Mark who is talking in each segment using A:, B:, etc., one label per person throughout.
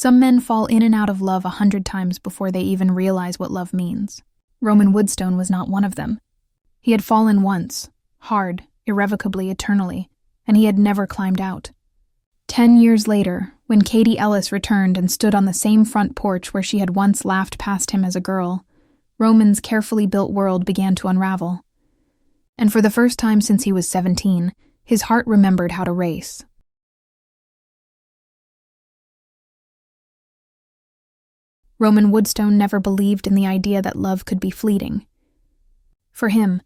A: Some men fall in and out of love 100 times before they even realize what love means. Roman Woodstone was not one of them. He had fallen once, hard, irrevocably, eternally, and he had never climbed out. 10 years later, when Katie Ellis returned and stood on the same front porch where she had once laughed past him as a girl, Roman's carefully built world began to unravel. And for the first time since he was 17, his heart remembered how to race. Roman Woodstone never believed in the idea that love could be fleeting. For him,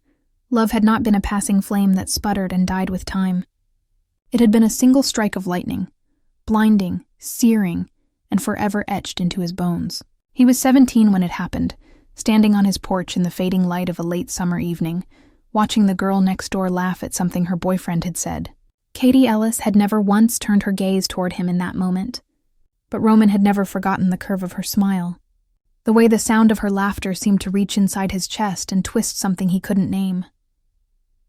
A: love had not been a passing flame that sputtered and died with time. It had been a single strike of lightning, blinding, searing, and forever etched into his bones. He was 17 when it happened, standing on his porch in the fading light of a late summer evening, watching the girl next door laugh at something her boyfriend had said. Katie Ellis had never once turned her gaze toward him in that moment, but Roman had never forgotten the curve of her smile, the way the sound of her laughter seemed to reach inside his chest and twist something he couldn't name.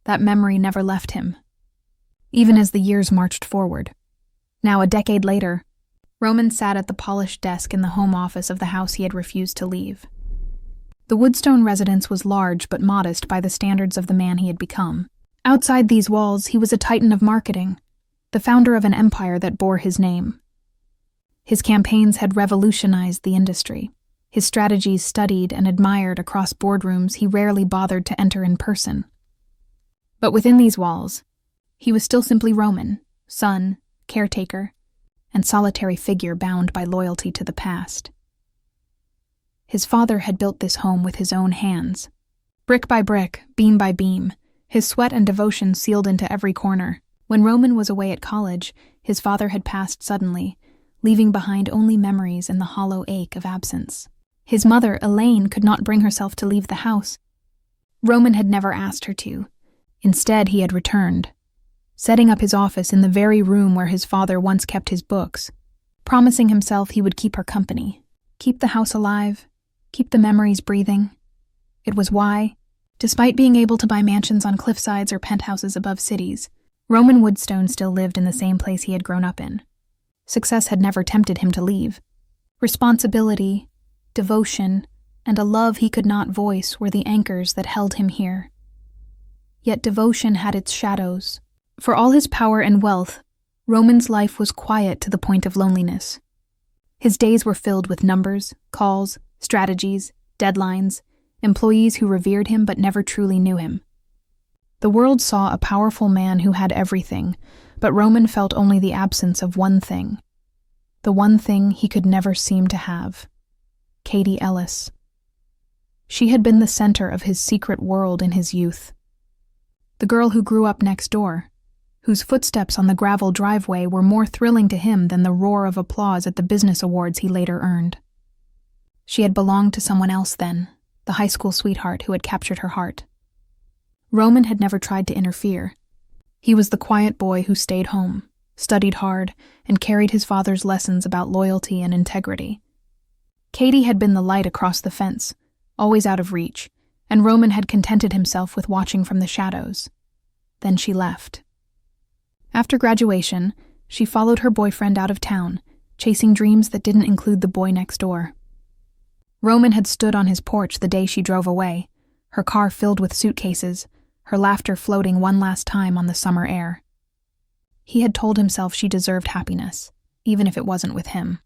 A: That memory never left him, even as the years marched forward. Now, a decade later, Roman sat at the polished desk in the home office of the house he had refused to leave. The Woodstone residence was large but modest by the standards of the man he had become. Outside these walls, he was a titan of marketing, the founder of an empire that bore his name. His campaigns had revolutionized the industry, his strategies studied and admired across boardrooms he rarely bothered to enter in person. But within these walls, he was still simply Roman, son, caretaker, and solitary figure bound by loyalty to the past. His father had built this home with his own hands. Brick by brick, beam by beam, his sweat and devotion sealed into every corner. When Roman was away at college, his father had passed suddenly, leaving behind only memories and the hollow ache of absence. His mother, Elaine, could not bring herself to leave the house. Roman had never asked her to. Instead, he had returned, setting up his office in the very room where his father once kept his books, promising himself he would keep her company, keep the house alive, keep the memories breathing. It was why, despite being able to buy mansions on cliffsides or penthouses above cities, Roman Woodstone still lived in the same place he had grown up in. Success had never tempted him to leave. Responsibility, devotion, and a love he could not voice were the anchors that held him here. Yet devotion had its shadows. For all his power and wealth, Roman's life was quiet to the point of loneliness. His days were filled with numbers, calls, strategies, deadlines, employees who revered him but never truly knew him. The world saw a powerful man who had everything, but Roman felt only the absence of one thing. The one thing he could never seem to have. Katie Ellis. She had been the center of his secret world in his youth. The girl who grew up next door, whose footsteps on the gravel driveway were more thrilling to him than the roar of applause at the business awards he later earned. She had belonged to someone else then, the high school sweetheart who had captured her heart. Roman had never tried to interfere. He was the quiet boy who stayed home, studied hard, and carried his father's lessons about loyalty and integrity. Katie had been the light across the fence, always out of reach, and Roman had contented himself with watching from the shadows. Then she left. After graduation, she followed her boyfriend out of town, chasing dreams that didn't include the boy next door. Roman had stood on his porch the day she drove away, her car filled with suitcases, her laughter floating one last time on the summer air. He had told himself she deserved happiness, even if it wasn't with him.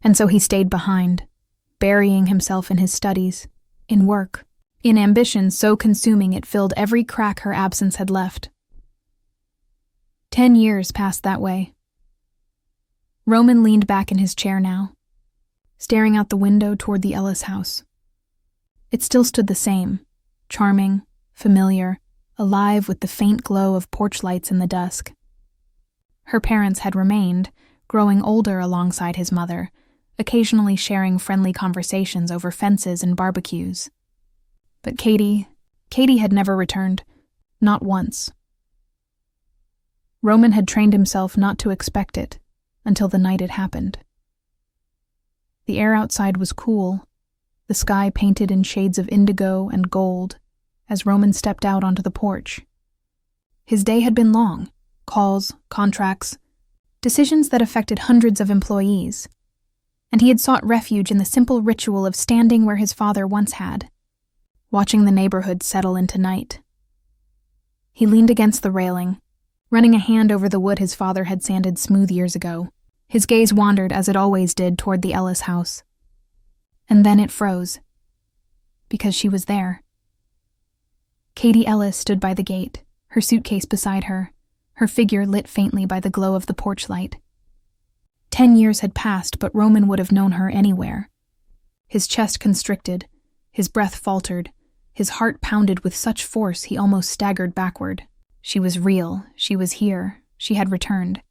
A: And so he stayed behind, burying himself in his studies, in work, in ambition so consuming it filled every crack her absence had left. 10 years passed that way. Roman leaned back in his chair now, staring out the window toward the Ellis house. It still stood the same, charming, familiar, alive with the faint glow of porch lights in the dusk. Her parents had remained, growing older alongside his mother, occasionally sharing friendly conversations over fences and barbecues. But Katie had never returned, not once. Roman had trained himself not to expect it until the night it happened. The air outside was cool, the sky painted in shades of indigo and gold as Roman stepped out onto the porch. His day had been long, calls, contracts, decisions that affected hundreds of employees. and he had sought refuge in the simple ritual of standing where his father once had, watching the neighborhood settle into night. He leaned against the railing, running a hand over the wood his father had sanded smooth years ago. His gaze wandered, as it always did, toward the Ellis house. And then it froze, because she was there. Katie Ellis stood by the gate, her suitcase beside her, her figure lit faintly by the glow of the porch light. 10 years had passed, but Roman would have known her anywhere. His chest constricted, his breath faltered, his heart pounded with such force he almost staggered backward. She was real, she was here, she had returned.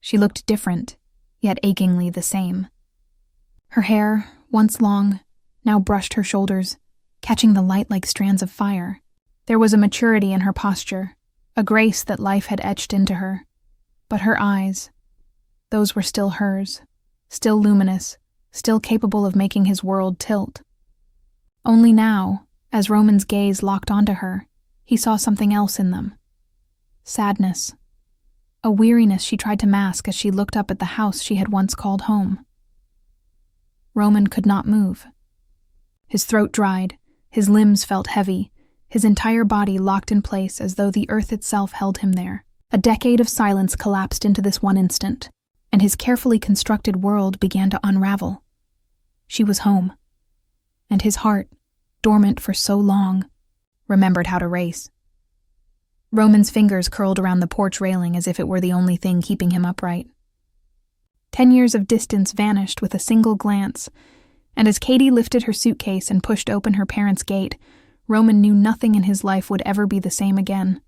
A: She looked different, yet achingly the same. Her hair, once long, now brushed her shoulders, catching the light like strands of fire. There was a maturity in her posture, a grace that life had etched into her. But her eyes, those were still hers, still luminous, still capable of making his world tilt. Only now, as Roman's gaze locked onto her, he saw something else in them. Sadness. A weariness she tried to mask as she looked up at the house she had once called home. Roman could not move. His throat dried, his limbs felt heavy, his entire body locked in place as though the earth itself held him there. A decade of silence collapsed into this one instant, and his carefully constructed world began to unravel. She was home, and his heart, dormant for so long, remembered how to race. Roman's fingers curled around the porch railing as if it were the only thing keeping him upright. 10 years of distance vanished with a single glance, and as Katie lifted her suitcase and pushed open her parents' gate, Roman knew nothing in his life would ever be the same again.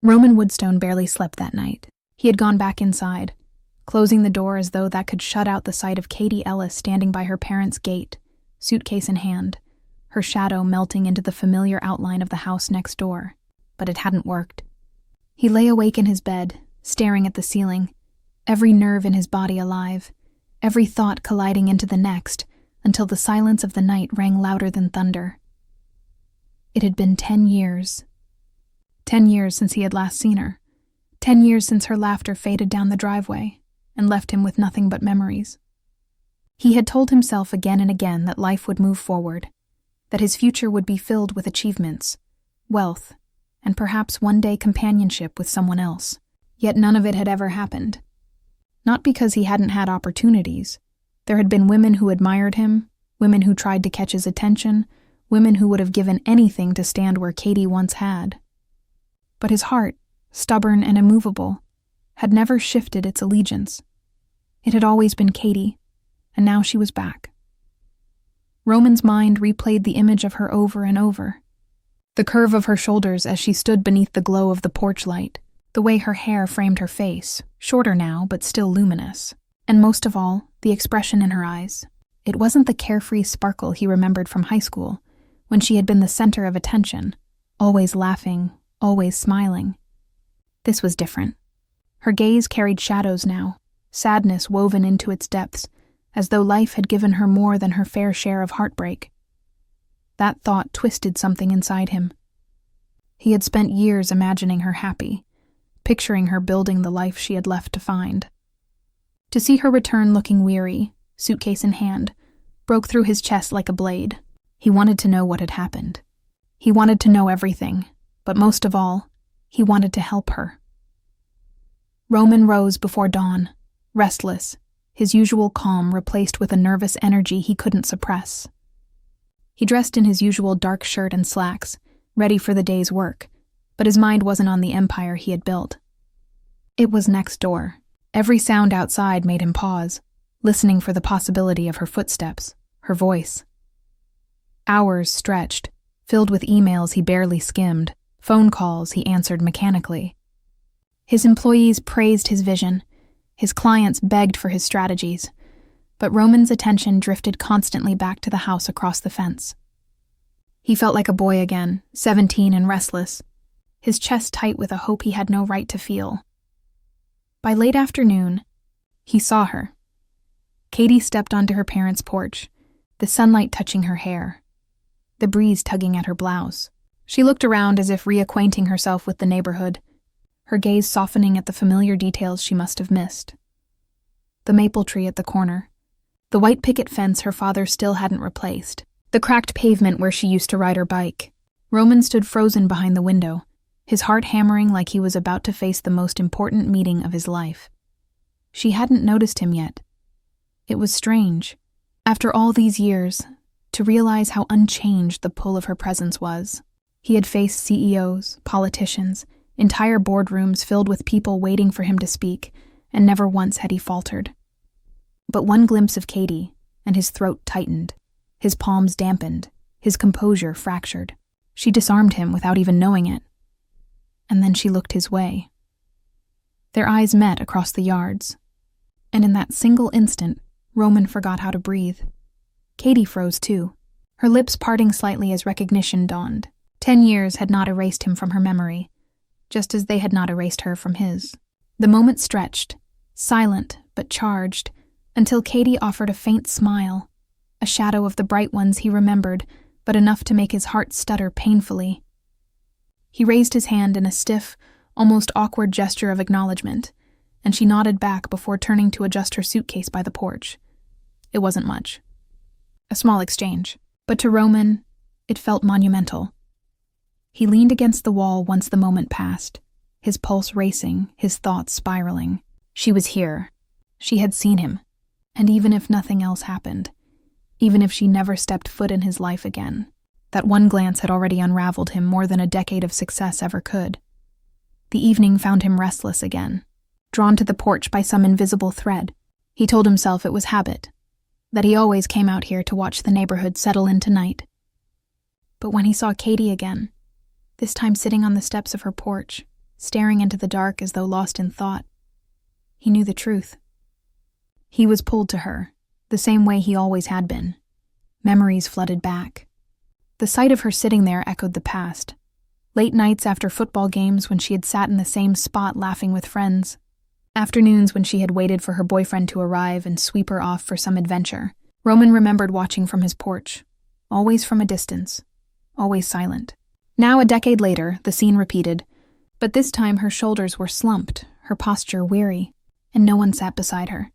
A: Roman Woodstone barely slept that night. He had gone back inside, closing the door as though that could shut out the sight of Katie Ellis standing by her parents' gate, suitcase in hand, her shadow melting into the familiar outline of the house next door. But it hadn't worked. He lay awake in his bed, staring at the ceiling, every nerve in his body alive, every thought colliding into the next, until the silence of the night rang louder than thunder. It had been 10 years. 10 years since he had last seen her. 10 years since her laughter faded down the driveway and left him with nothing but memories. He had told himself again and again that life would move forward, that his future would be filled with achievements, wealth, and perhaps one day companionship with someone else. Yet none of it had ever happened. Not because he hadn't had opportunities. There had been women who admired him, women who tried to catch his attention, women who would have given anything to stand where Katie once had. But his heart, stubborn and immovable, had never shifted its allegiance. It had always been Katie, and now she was back. Roman's mind replayed the image of her over and over. The curve of her shoulders as she stood beneath the glow of the porch light, the way her hair framed her face, shorter now but still luminous, and most of all, the expression in her eyes. It wasn't the carefree sparkle he remembered from high school, when she had been the center of attention, always laughing, always smiling. This was different. Her gaze carried shadows now, sadness woven into its depths, as though life had given her more than her fair share of heartbreak. That thought twisted something inside him. He had spent years imagining her happy, picturing her building the life she had left to find. To see her return looking weary, suitcase in hand, broke through his chest like a blade. He wanted to know what had happened. He wanted to know everything, but most of all, he wanted to help her. Roman rose before dawn, restless, his usual calm replaced with a nervous energy he couldn't suppress. He dressed in his usual dark shirt and slacks, ready for the day's work, but his mind wasn't on the empire he had built. It was next door. Every sound outside made him pause, listening for the possibility of her footsteps, her voice. Hours stretched, filled with emails he barely skimmed, phone calls he answered mechanically. His employees praised his vision, his clients begged for his strategies, but Roman's attention drifted constantly back to the house across the fence. He felt like a boy again, 17 and restless, his chest tight with a hope he had no right to feel. By late afternoon, he saw her. Katie stepped onto her parents' porch, the sunlight touching her hair, the breeze tugging at her blouse. She looked around as if reacquainting herself with the neighborhood, her gaze softening at the familiar details she must have missed. The maple tree at the corner, the white picket fence her father still hadn't replaced, the cracked pavement where she used to ride her bike. Roman stood frozen behind the window, his heart hammering like he was about to face the most important meeting of his life. She hadn't noticed him yet. It was strange, after all these years, to realize how unchanged the pull of her presence was. He had faced CEOs, politicians, entire boardrooms filled with people waiting for him to speak, and never once had he faltered. But one glimpse of Katie, and his throat tightened, his palms dampened, his composure fractured. She disarmed him without even knowing it. And then she looked his way. Their eyes met across the yards, and in that single instant, Roman forgot how to breathe. Katie froze too, her lips parting slightly as recognition dawned. 10 years had not erased him from her memory, just as they had not erased her from his. The moment stretched, silent but charged, until Katie offered a faint smile, a shadow of the bright ones he remembered, but enough to make his heart stutter painfully. He raised his hand in a stiff, almost awkward gesture of acknowledgement, and she nodded back before turning to adjust her suitcase by the porch. It wasn't much. A small exchange, but to Roman, it felt monumental. He leaned against the wall once the moment passed, his pulse racing, his thoughts spiraling. She was here. She had seen him. And even if nothing else happened, even if she never stepped foot in his life again, that one glance had already unraveled him more than a decade of success ever could. The evening found him restless again, drawn to the porch by some invisible thread. He told himself it was habit, that he always came out here to watch the neighborhood settle into night. But when he saw Katie again, this time sitting on the steps of her porch, staring into the dark as though lost in thought, he knew the truth. He was pulled to her, the same way he always had been. Memories flooded back. The sight of her sitting there echoed the past. Late nights after football games when she had sat in the same spot laughing with friends. Afternoons when she had waited for her boyfriend to arrive and sweep her off for some adventure. Roman remembered watching from his porch, always from a distance, always silent. Now, a decade later, the scene repeated, but this time her shoulders were slumped, her posture weary, and no one sat beside her.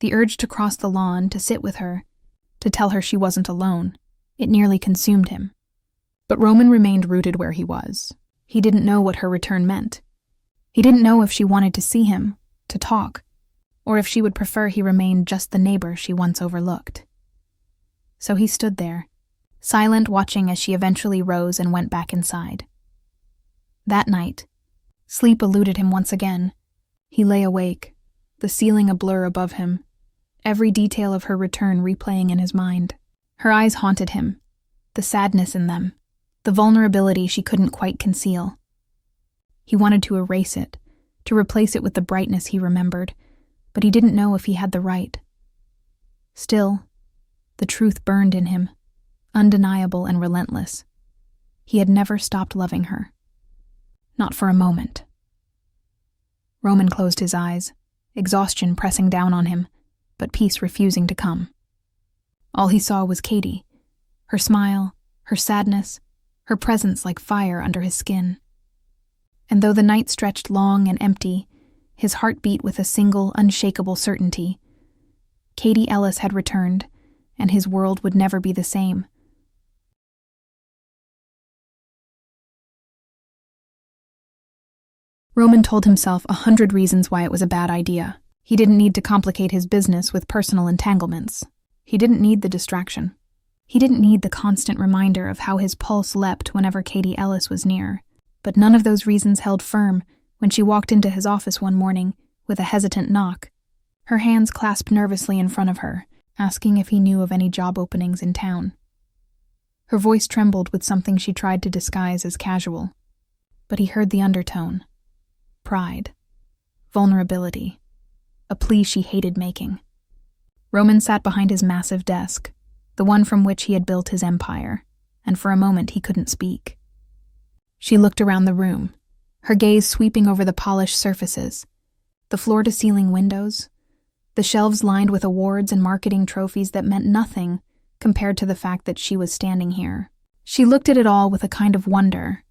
A: The urge to cross the lawn, to sit with her, to tell her she wasn't alone, it nearly consumed him. But Roman remained rooted where he was. He didn't know what her return meant. He didn't know if she wanted to see him, to talk, or if she would prefer he remained just the neighbor she once overlooked. So he stood there, silent, watching as she eventually rose and went back inside. That night, sleep eluded him once again. He lay awake, the ceiling a blur above him, every detail of her return replaying in his mind. Her eyes haunted him, the sadness in them, the vulnerability she couldn't quite conceal. He wanted to erase it, to replace it with the brightness he remembered, but he didn't know if he had the right. Still, the truth burned in him, undeniable and relentless. He had never stopped loving her. Not for a moment. Roman closed his eyes, exhaustion pressing down on him, but peace refusing to come. All he saw was Katie, her smile, her sadness, her presence like fire under his skin. And though the night stretched long and empty, his heart beat with a single, unshakable certainty. Katie Ellis had returned, and his world would never be the same. Roman told himself 100 reasons why it was a bad idea. He didn't need to complicate his business with personal entanglements. He didn't need the distraction. He didn't need the constant reminder of how his pulse leapt whenever Katie Ellis was near. But none of those reasons held firm when she walked into his office one morning with a hesitant knock, her hands clasped nervously in front of her, asking if he knew of any job openings in town. Her voice trembled with something she tried to disguise as casual, but he heard the undertone. Pride. Vulnerability. A plea she hated making. Roman sat behind his massive desk, the one from which he had built his empire, and for a moment he couldn't speak. She looked around the room, her gaze sweeping over the polished surfaces, the floor-to-ceiling windows, the shelves lined with awards and marketing trophies that meant nothing compared to the fact that she was standing here. She looked at it all with a kind of wonder,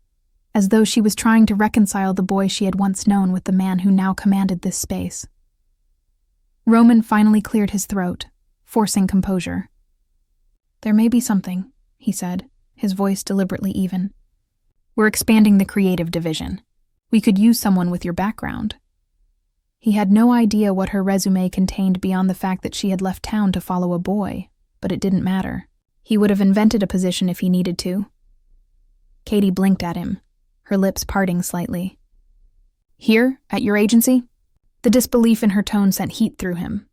A: as though she was trying to reconcile the boy she had once known with the man who now commanded this space. Roman finally cleared his throat, forcing composure. "There may be something," he said, his voice deliberately even. "We're expanding the creative division. We could use someone with your background." He had no idea what her resume contained beyond the fact that she had left town to follow a boy, but it didn't matter. He would have invented a position if he needed to. Katie blinked at him, her lips parting slightly. "Here, at your agency?" The disbelief in her tone sent heat through him,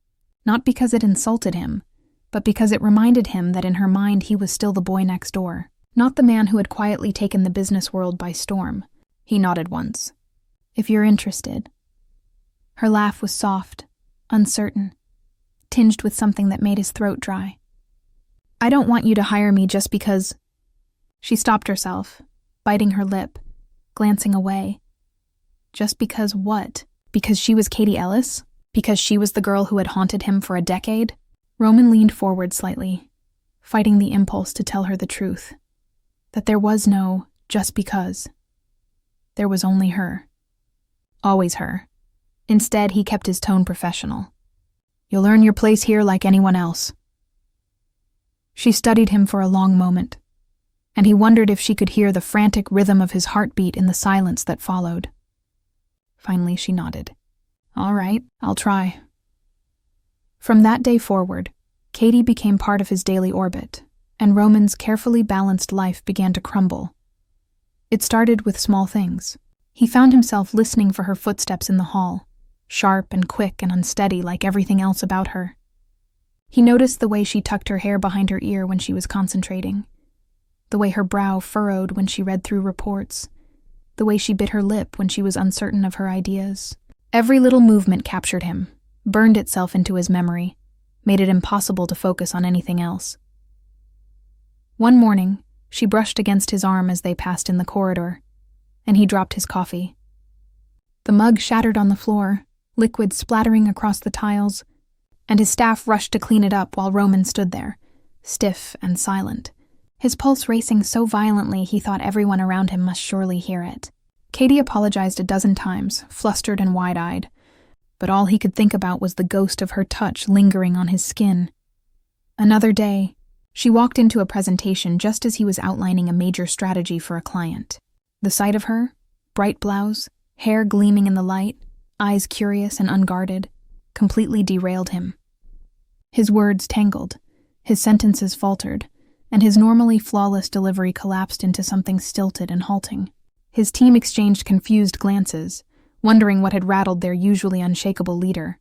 A: not because it insulted him, but because it reminded him that in her mind he was still the boy next door, not the man who had quietly taken the business world by storm. He nodded once. "If you're interested." Her laugh was soft, uncertain, tinged with something that made his throat dry. "I don't want you to hire me just because—" She stopped herself, biting her lip, glancing away. Just because what? Because she was Katie Ellis? Because she was the girl who had haunted him for a decade? Roman leaned forward slightly, fighting the impulse to tell her the truth. That there was no just because. There was only her. Always her. Instead, he kept his tone professional. "You'll earn your place here like anyone else." She studied him for a long moment, and he wondered if she could hear the frantic rhythm of his heartbeat in the silence that followed. Finally, she nodded. "All right, I'll try." From that day forward, Katie became part of his daily orbit, and Roman's carefully balanced life began to crumble. It started with small things. He found himself listening for her footsteps in the hall, sharp and quick and unsteady like everything else about her. He noticed the way she tucked her hair behind her ear when she was concentrating, the way her brow furrowed when she read through reports, the way she bit her lip when she was uncertain of her ideas. Every little movement captured him, burned itself into his memory, made it impossible to focus on anything else. One morning, she brushed against his arm as they passed in the corridor, and he dropped his coffee. The mug shattered on the floor, liquid splattering across the tiles, and his staff rushed to clean it up while Roman stood there, stiff and silent, his pulse racing so violently he thought everyone around him must surely hear it. Katie apologized a dozen times, flustered and wide-eyed, but all he could think about was the ghost of her touch lingering on his skin. Another day, she walked into a presentation just as he was outlining a major strategy for a client. The sight of her, bright blouse, hair gleaming in the light, eyes curious and unguarded, completely derailed him. His words tangled, his sentences faltered, and his normally flawless delivery collapsed into something stilted and halting. His team exchanged confused glances, wondering what had rattled their usually unshakable leader,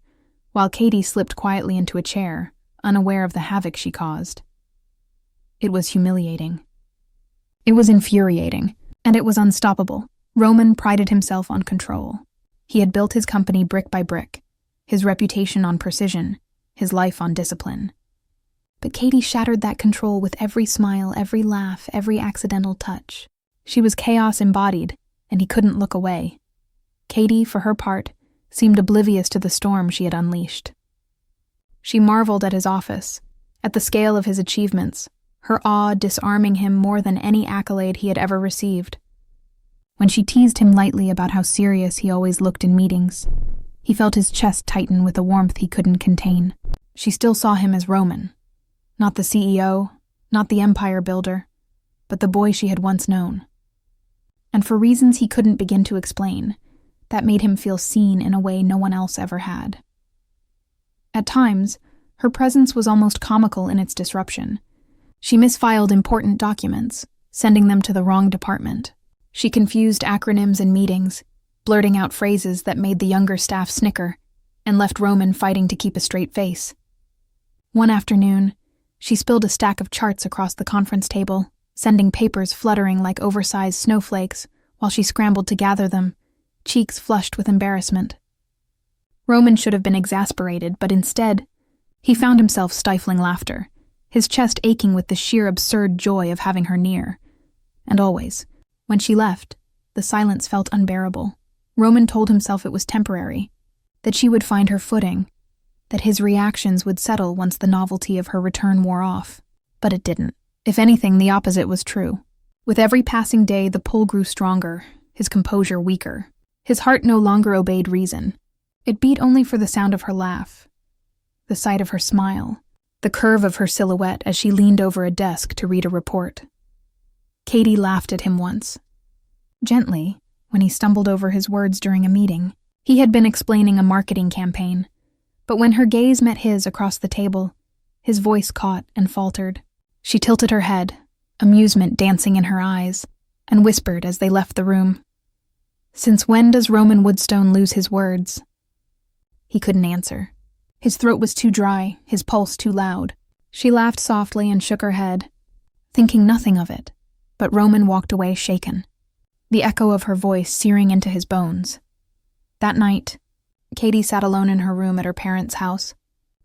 A: while Katie slipped quietly into a chair, unaware of the havoc she caused. It was humiliating. It was infuriating, and it was unstoppable. Roman prided himself on control. He had built his company brick by brick, his reputation on precision, his life on discipline. But Katie shattered that control with every smile, every laugh, every accidental touch. She was chaos embodied, and he couldn't look away. Katie, for her part, seemed oblivious to the storm she had unleashed. She marveled at his office, at the scale of his achievements, her awe disarming him more than any accolade he had ever received. When she teased him lightly about how serious he always looked in meetings, he felt his chest tighten with a warmth he couldn't contain. She still saw him as Roman, not the CEO, not the empire builder, but the boy she had once known. And for reasons he couldn't begin to explain, that made him feel seen in a way no one else ever had. At times, her presence was almost comical in its disruption. She misfiled important documents, sending them to the wrong department. She confused acronyms in meetings, blurting out phrases that made the younger staff snicker, and left Roman fighting to keep a straight face. One afternoon, she spilled a stack of charts across the conference table, sending papers fluttering like oversized snowflakes while she scrambled to gather them, cheeks flushed with embarrassment. Roman should have been exasperated, but instead, he found himself stifling laughter, his chest aching with the sheer absurd joy of having her near. And always, when she left, the silence felt unbearable. Roman told himself it was temporary, that she would find her footing, that his reactions would settle once the novelty of her return wore off. But it didn't. If anything, the opposite was true. With every passing day, the pull grew stronger, his composure weaker. His heart no longer obeyed reason. It beat only for the sound of her laugh, the sight of her smile, the curve of her silhouette as she leaned over a desk to read a report. Katie laughed at him once. Gently, when he stumbled over his words during a meeting. He had been explaining a marketing campaign, but when her gaze met his across the table, his voice caught and faltered. She tilted her head, amusement dancing in her eyes, and whispered as they left the room, "Since when does Roman Woodstone lose his words?" He couldn't answer. His throat was too dry, his pulse too loud. She laughed softly and shook her head, thinking nothing of it, but Roman walked away shaken, the echo of her voice searing into his bones. That night, Katie sat alone in her room at her parents' house,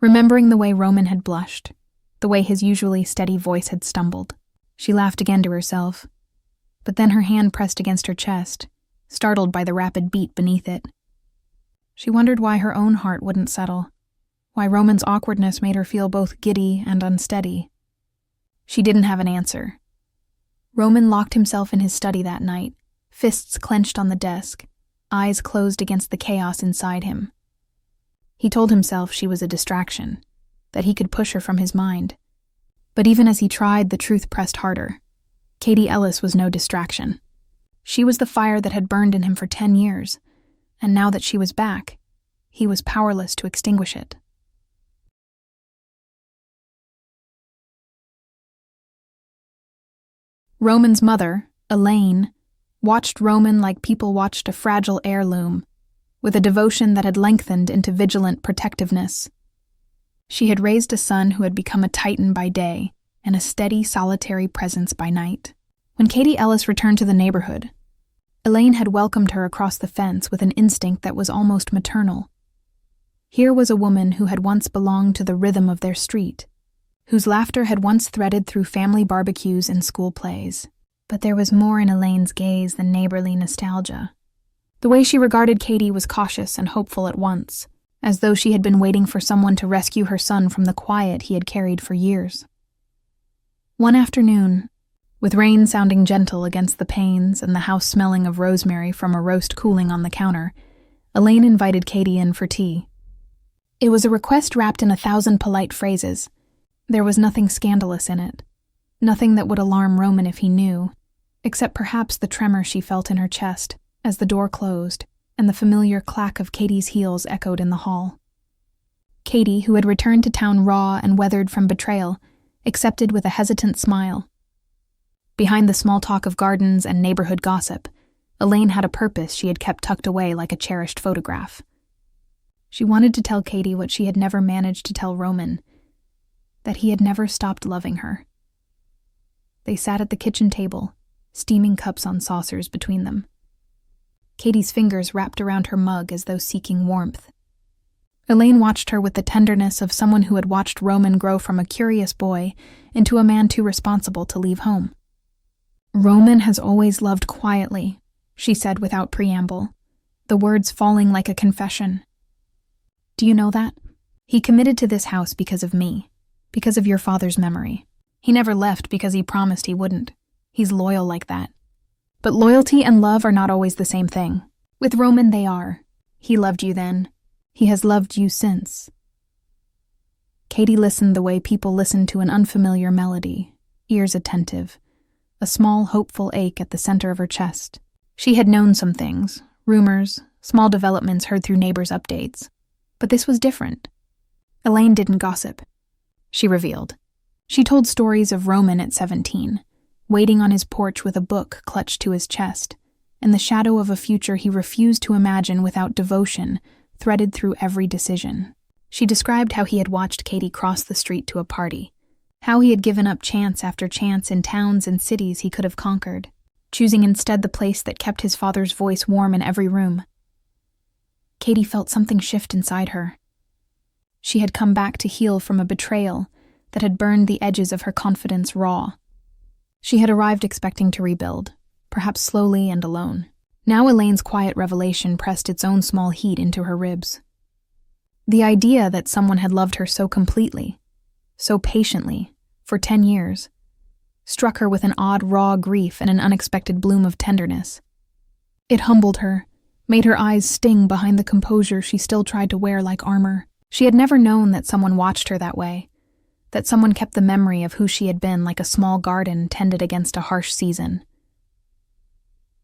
A: remembering the way Roman had blushed, the way his usually steady voice had stumbled. She laughed again to herself, but then her hand pressed against her chest, startled by the rapid beat beneath it. She wondered why her own heart wouldn't settle, why Roman's awkwardness made her feel both giddy and unsteady. She didn't have an answer. Roman locked himself in his study that night, fists clenched on the desk, eyes closed against the chaos inside him. He told himself she was a distraction, that he could push her from his mind. But even as he tried, the truth pressed harder. Katie Ellis was no distraction. She was the fire that had burned in him for 10 years, and now that she was back, he was powerless to extinguish it. Roman's mother, Elaine, watched Roman like people watched a fragile heirloom, with a devotion that had lengthened into vigilant protectiveness. She had raised a son who had become a titan by day and a steady, solitary presence by night. When Katie Ellis returned to the neighborhood, Elaine had welcomed her across the fence with an instinct that was almost maternal. Here was a woman who had once belonged to the rhythm of their street, whose laughter had once threaded through family barbecues and school plays. But there was more in Elaine's gaze than neighborly nostalgia. The way she regarded Katie was cautious and hopeful at once, as though she had been waiting for someone to rescue her son from the quiet he had carried for years. One afternoon, with rain sounding gentle against the panes and the house smelling of rosemary from a roast cooling on the counter, Elaine invited Katie in for tea. It was a request wrapped in 1,000 polite phrases. There was nothing scandalous in it, nothing that would alarm Roman if he knew, except perhaps the tremor she felt in her chest as the door closed and the familiar clack of Katie's heels echoed in the hall. Katie, who had returned to town raw and weathered from betrayal, accepted with a hesitant smile. Behind the small talk of gardens and neighborhood gossip, Elaine had a purpose she had kept tucked away like a cherished photograph. She wanted to tell Katie what she had never managed to tell Roman, that he had never stopped loving her. They sat at the kitchen table, steaming cups on saucers between them. Katie's fingers wrapped around her mug as though seeking warmth. Elaine watched her with the tenderness of someone who had watched Roman grow from a curious boy into a man too responsible to leave home. "Roman has always loved quietly," she said without preamble, the words falling like a confession. "Do you know that? He committed to this house because of me, because of your father's memory. He never left because he promised he wouldn't. He's loyal like that. But loyalty and love are not always the same thing. With Roman, they are. He loved you then. He has loved you since." Katie listened the way people listen to an unfamiliar melody, ears attentive, a small, hopeful ache at the center of her chest. She had known some things, rumors, small developments heard through neighbors' updates. But this was different. Elaine didn't gossip. She revealed. She told stories of Roman at 17, waiting on his porch with a book clutched to his chest, and the shadow of a future he refused to imagine without devotion threaded through every decision. She described how he had watched Katie cross the street to a party, how he had given up chance after chance in towns and cities he could have conquered, choosing instead the place that kept his father's voice warm in every room. Katie felt something shift inside her. She had come back to heal from a betrayal that had burned the edges of her confidence raw. She had arrived expecting to rebuild, perhaps slowly and alone. Now Elaine's quiet revelation pressed its own small heat into her ribs. The idea that someone had loved her so completely, so patiently, for 10 years, struck her with an odd raw grief and an unexpected bloom of tenderness. It humbled her, made her eyes sting behind the composure she still tried to wear like armor. She had never known that someone watched her that way, that someone kept the memory of who she had been like a small garden tended against a harsh season.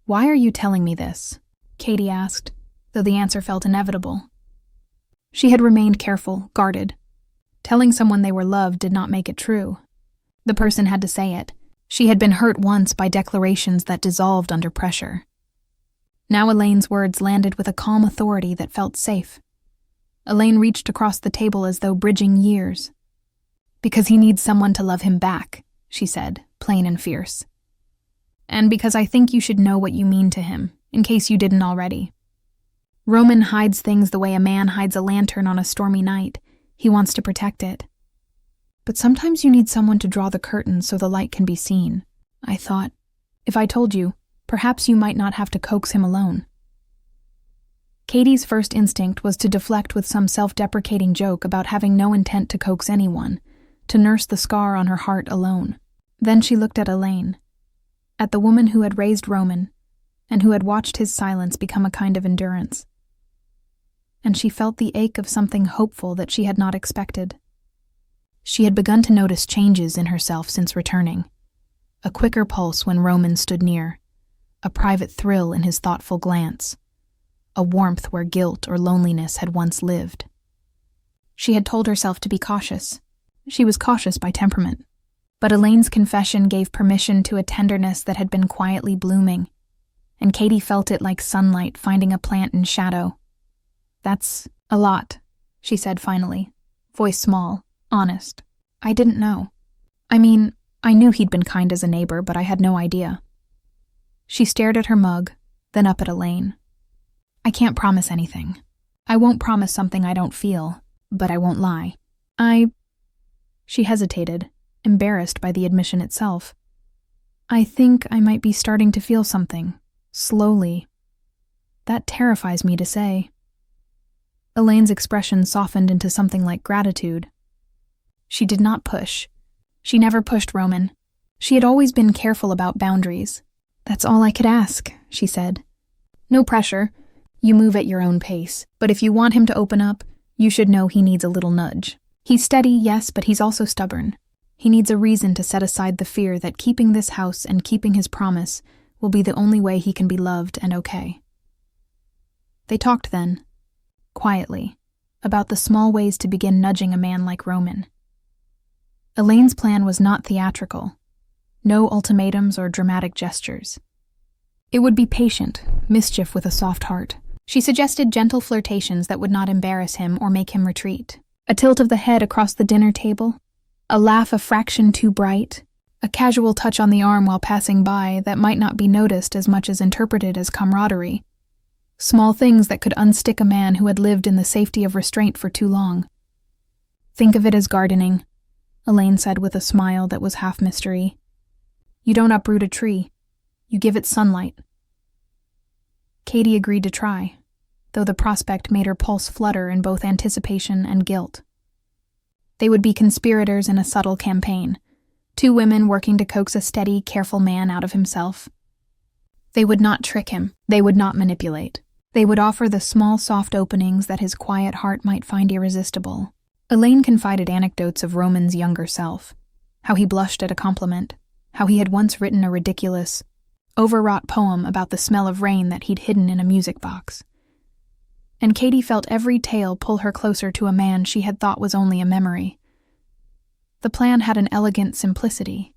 A: "Why are you telling me this?" Katie asked, though the answer felt inevitable. She had remained careful, guarded. Telling someone they were loved did not make it true. The person had to say it. She had been hurt once by declarations that dissolved under pressure. Now Elaine's words landed with a calm authority that felt safe. Elaine reached across the table as though bridging years. "Because he needs someone to love him back," she said, plain and fierce. "And because I think you should know what you mean to him, in case you didn't already. Roman hides things the way a man hides a lantern on a stormy night. He wants to protect it. But sometimes you need someone to draw the curtain so the light can be seen. I thought, if I told you, perhaps you might not have to coax him alone." Katie's first instinct was to deflect with some self-deprecating joke about having no intent to coax anyone, to nurse the scar on her heart alone. Then she looked at Elaine, at the woman who had raised Roman, and who had watched his silence become a kind of endurance. And she felt the ache of something hopeful that she had not expected. She had begun to notice changes in herself since returning. A quicker pulse when Roman stood near, a private thrill in his thoughtful glance, a warmth where guilt or loneliness had once lived. She had told herself to be cautious. She was cautious by temperament. But Elaine's confession gave permission to a tenderness that had been quietly blooming, and Katie felt it like sunlight finding a plant in shadow. "That's a lot," she said finally, voice small, honest. "I didn't know. I mean, I knew he'd been kind as a neighbor, but I had no idea." She stared at her mug, then up at Elaine. "I can't promise anything. I won't promise something I don't feel, but I won't lie. She hesitated, embarrassed by the admission itself. "I think I might be starting to feel something, slowly. That terrifies me to say." Elaine's expression softened into something like gratitude. She did not push. She never pushed Roman. She had always been careful about boundaries. "That's all I could ask," she said. "No pressure. You move at your own pace. But if you want him to open up, you should know he needs a little nudge. He's steady, yes, but he's also stubborn. He needs a reason to set aside the fear that keeping this house and keeping his promise will be the only way he can be loved and okay." They talked then, quietly, about the small ways to begin nudging a man like Roman. Elaine's plan was not theatrical. No ultimatums or dramatic gestures. It would be patient, mischief with a soft heart. She suggested gentle flirtations that would not embarrass him or make him retreat. A tilt of the head across the dinner table, a laugh a fraction too bright, a casual touch on the arm while passing by that might not be noticed as much as interpreted as camaraderie. Small things that could unstick a man who had lived in the safety of restraint for too long. "Think of it as gardening," Elaine said with a smile that was half mystery. "You don't uproot a tree. You give it sunlight." Katie agreed to try, though the prospect made her pulse flutter in both anticipation and guilt. They would be conspirators in a subtle campaign, two women working to coax a steady, careful man out of himself. They would not trick him. They would not manipulate. They would offer the small, soft openings that his quiet heart might find irresistible. Elaine confided anecdotes of Roman's younger self, how he blushed at a compliment, how he had once written a ridiculous, overwrought poem about the smell of rain that he'd hidden in a music box. And Katie felt every tale pull her closer to a man she had thought was only a memory. The plan had an elegant simplicity.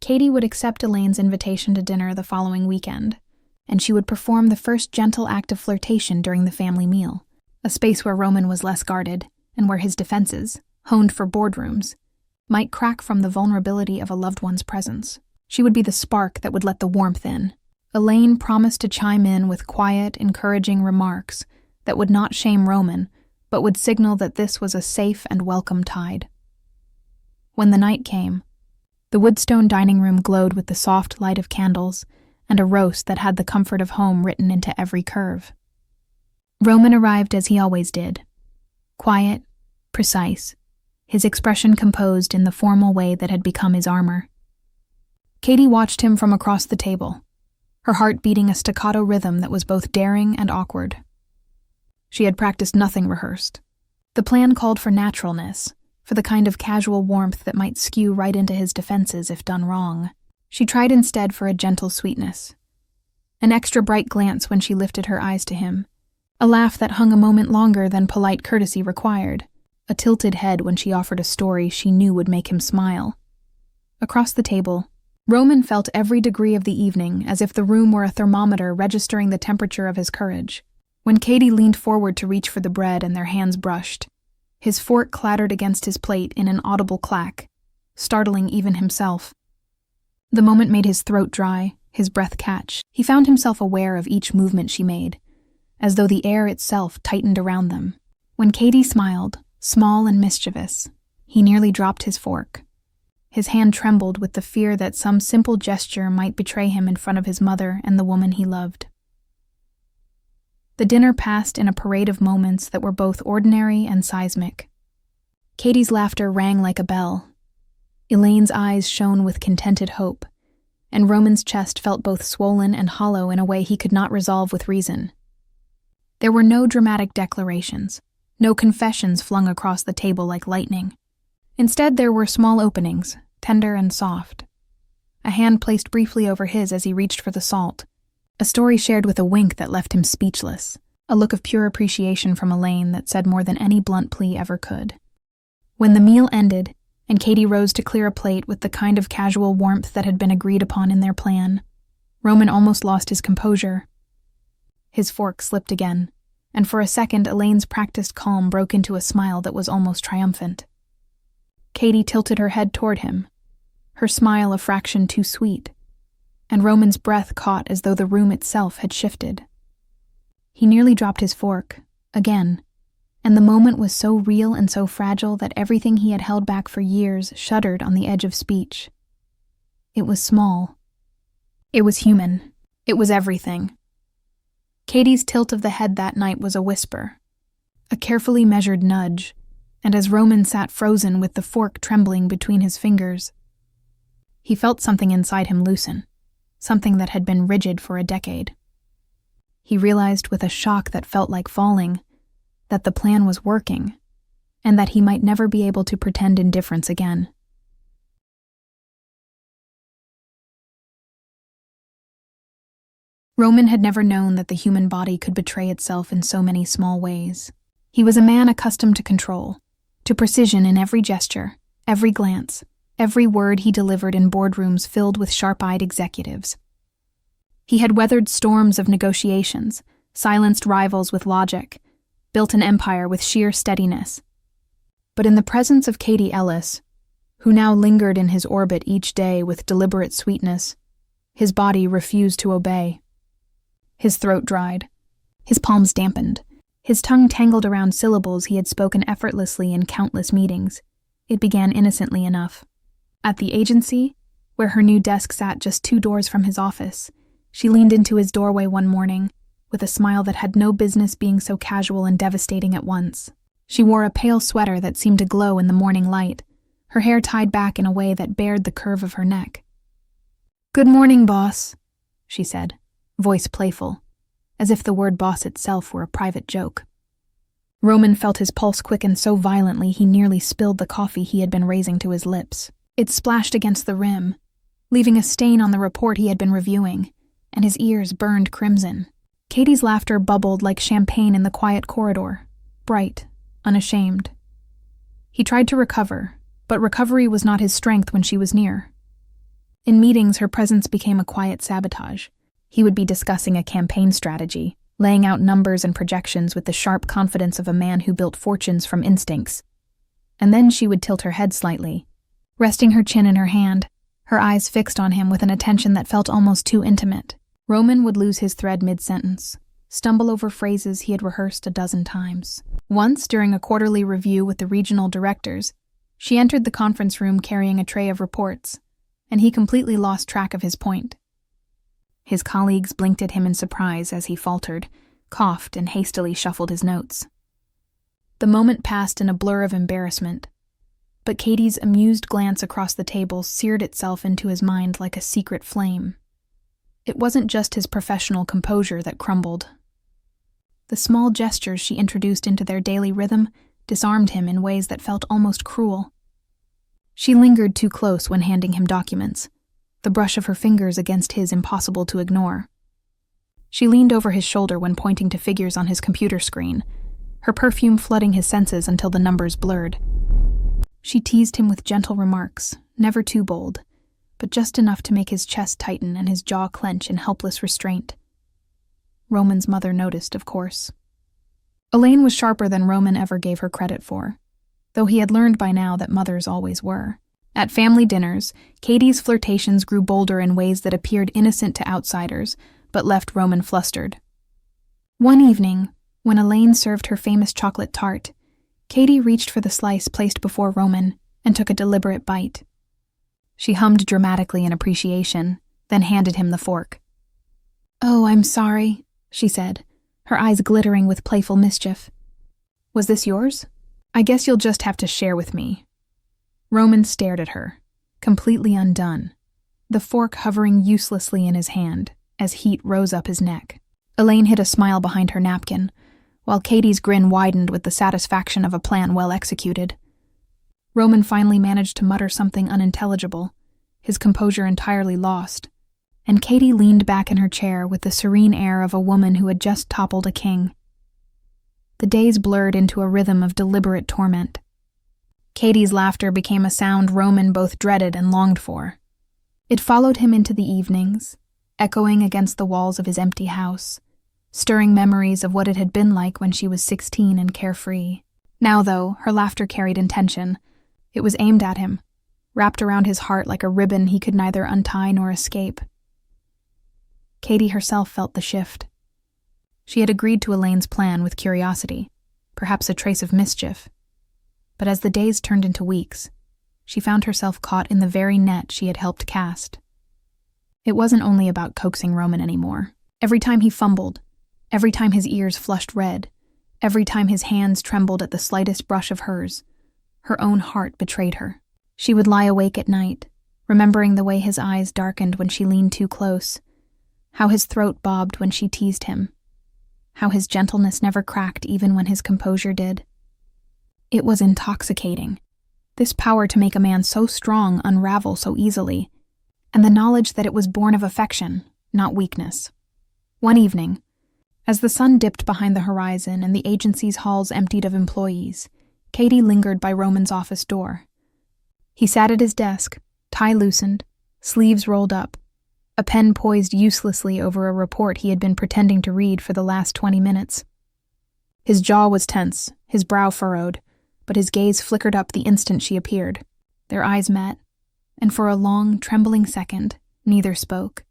A: Katie would accept Elaine's invitation to dinner the following weekend, and she would perform the first gentle act of flirtation during the family meal, a space where Roman was less guarded, and where his defenses, honed for boardrooms, might crack from the vulnerability of a loved one's presence. She would be the spark that would let the warmth in. Elaine promised to chime in with quiet, encouraging remarks that would not shame Roman, but would signal that this was a safe and welcome tide. When the night came, the woodstone dining room glowed with the soft light of candles and a roast that had the comfort of home written into every curve. Roman arrived as he always did, quiet, precise, his expression composed in the formal way that had become his armor. Katie watched him from across the table, her heart beating a staccato rhythm that was both daring and awkward. She had practiced nothing rehearsed. The plan called for naturalness, for the kind of casual warmth that might skew right into his defenses if done wrong. She tried instead for a gentle sweetness. An extra bright glance when she lifted her eyes to him, a laugh that hung a moment longer than polite courtesy required, a tilted head when she offered a story she knew would make him smile. Across the table, Roman felt every degree of the evening as if the room were a thermometer registering the temperature of his courage. When Katie leaned forward to reach for the bread and their hands brushed, his fork clattered against his plate in an audible clack, startling even himself. The moment made his throat dry, his breath catch. He found himself aware of each movement she made, as though the air itself tightened around them. When Katie smiled, small and mischievous, he nearly dropped his fork. His hand trembled with the fear that some simple gesture might betray him in front of his mother and the woman he loved. The dinner passed in a parade of moments that were both ordinary and seismic. Katie's laughter rang like a bell. Elaine's eyes shone with contented hope, and Roman's chest felt both swollen and hollow in a way he could not resolve with reason. There were no dramatic declarations, no confessions flung across the table like lightning. Instead, there were small openings, tender and soft. A hand placed briefly over his as he reached for the salt. A story shared with a wink that left him speechless. A look of pure appreciation from Elaine that said more than any blunt plea ever could. When the meal ended, and Katie rose to clear a plate with the kind of casual warmth that had been agreed upon in their plan, Roman almost lost his composure. His fork slipped again, and for a second Elaine's practiced calm broke into a smile that was almost triumphant. Katie tilted her head toward him, her smile a fraction too sweet, and Roman's breath caught as though the room itself had shifted. He nearly dropped his fork, again, and the moment was so real and so fragile that everything he had held back for years shuddered on the edge of speech. It was small. It was human. It was everything. Katie's tilt of the head that night was a whisper, a carefully measured nudge, and as Roman sat frozen with the fork trembling between his fingers, he felt something inside him loosen, something that had been rigid for a decade. He realized with a shock that felt like falling that the plan was working, and that he might never be able to pretend indifference again. Roman had never known that the human body could betray itself in so many small ways. He was a man accustomed to control, to precision in every gesture, every glance, every word he delivered in boardrooms filled with sharp-eyed executives. He had weathered storms of negotiations, silenced rivals with logic, built an empire with sheer steadiness. But in the presence of Katie Ellis, who now lingered in his orbit each day with deliberate sweetness, his body refused to obey. His throat dried, his palms dampened, his tongue tangled around syllables he had spoken effortlessly in countless meetings. It began innocently enough. At the agency, where her new desk sat just 2 doors from his office, she leaned into his doorway one morning, with a smile that had no business being so casual and devastating at once. She wore a pale sweater that seemed to glow in the morning light, her hair tied back in a way that bared the curve of her neck. "Good morning, boss," she said, voice playful, as if the word boss itself were a private joke. Roman felt his pulse quicken so violently he nearly spilled the coffee he had been raising to his lips. It splashed against the rim, leaving a stain on the report he had been reviewing, and his ears burned crimson. Katie's laughter bubbled like champagne in the quiet corridor, bright, unashamed. He tried to recover, but recovery was not his strength when she was near. In meetings, her presence became a quiet sabotage. He would be discussing a campaign strategy, laying out numbers and projections with the sharp confidence of a man who built fortunes from instincts. And then she would tilt her head slightly, resting her chin in her hand, her eyes fixed on him with an attention that felt almost too intimate. Roman would lose his thread mid-sentence, stumble over phrases he had rehearsed a dozen times. Once, during a quarterly review with the regional directors, she entered the conference room carrying a tray of reports, and he completely lost track of his point. His colleagues blinked at him in surprise as he faltered, coughed, and hastily shuffled his notes. The moment passed in a blur of embarrassment. but Katie's amused glance across the table seared itself into his mind like a secret flame. It wasn't just his professional composure that crumbled. The small gestures she introduced into their daily rhythm disarmed him in ways that felt almost cruel. She lingered too close when handing him documents, the brush of her fingers against his impossible to ignore. She leaned over his shoulder when pointing to figures on his computer screen, her perfume flooding his senses until the numbers blurred. She teased him with gentle remarks, never too bold, but just enough to make his chest tighten and his jaw clench in helpless restraint. Roman's mother noticed, of course. Elaine was sharper than Roman ever gave her credit for, though he had learned by now that mothers always were. At family dinners, Katie's flirtations grew bolder in ways that appeared innocent to outsiders, but left Roman flustered. One evening, when Elaine served her famous chocolate tart, Katie reached for the slice placed before Roman and took a deliberate bite. She hummed dramatically in appreciation, then handed him the fork. "Oh, I'm sorry," she said, her eyes glittering with playful mischief. "Was this yours? I guess you'll just have to share with me." Roman stared at her, completely undone, the fork hovering uselessly in his hand as heat rose up his neck. Elaine hid a smile behind her napkin, while Katie's grin widened with the satisfaction of a plan well executed. Roman finally managed to mutter something unintelligible, his composure entirely lost, and Katie leaned back in her chair with the serene air of a woman who had just toppled a king. The days blurred into a rhythm of deliberate torment. Katie's laughter became a sound Roman both dreaded and longed for. It followed him into the evenings, echoing against the walls of his empty house, stirring memories of what it had been like when she was 16 and carefree. Now, though, her laughter carried intention. It was aimed at him, wrapped around his heart like a ribbon he could neither untie nor escape. Katie herself felt the shift. She had agreed to Elaine's plan with curiosity, perhaps a trace of mischief. But as the days turned into weeks, she found herself caught in the very net she had helped cast. It wasn't only about coaxing Roman anymore. Every time he fumbled, every time his ears flushed red, every time his hands trembled at the slightest brush of hers, her own heart betrayed her. She would lie awake at night, remembering the way his eyes darkened when she leaned too close, how his throat bobbed when she teased him, how his gentleness never cracked even when his composure did. It was intoxicating, this power to make a man so strong unravel so easily, and the knowledge that it was born of affection, not weakness. One evening, as the sun dipped behind the horizon and the agency's halls emptied of employees, Katie lingered by Roman's office door. He sat at his desk, tie loosened, sleeves rolled up, a pen poised uselessly over a report he had been pretending to read for the last 20 minutes. His jaw was tense, his brow furrowed, but his gaze flickered up the instant she appeared. Their eyes met, and for a long, trembling second, neither spoke.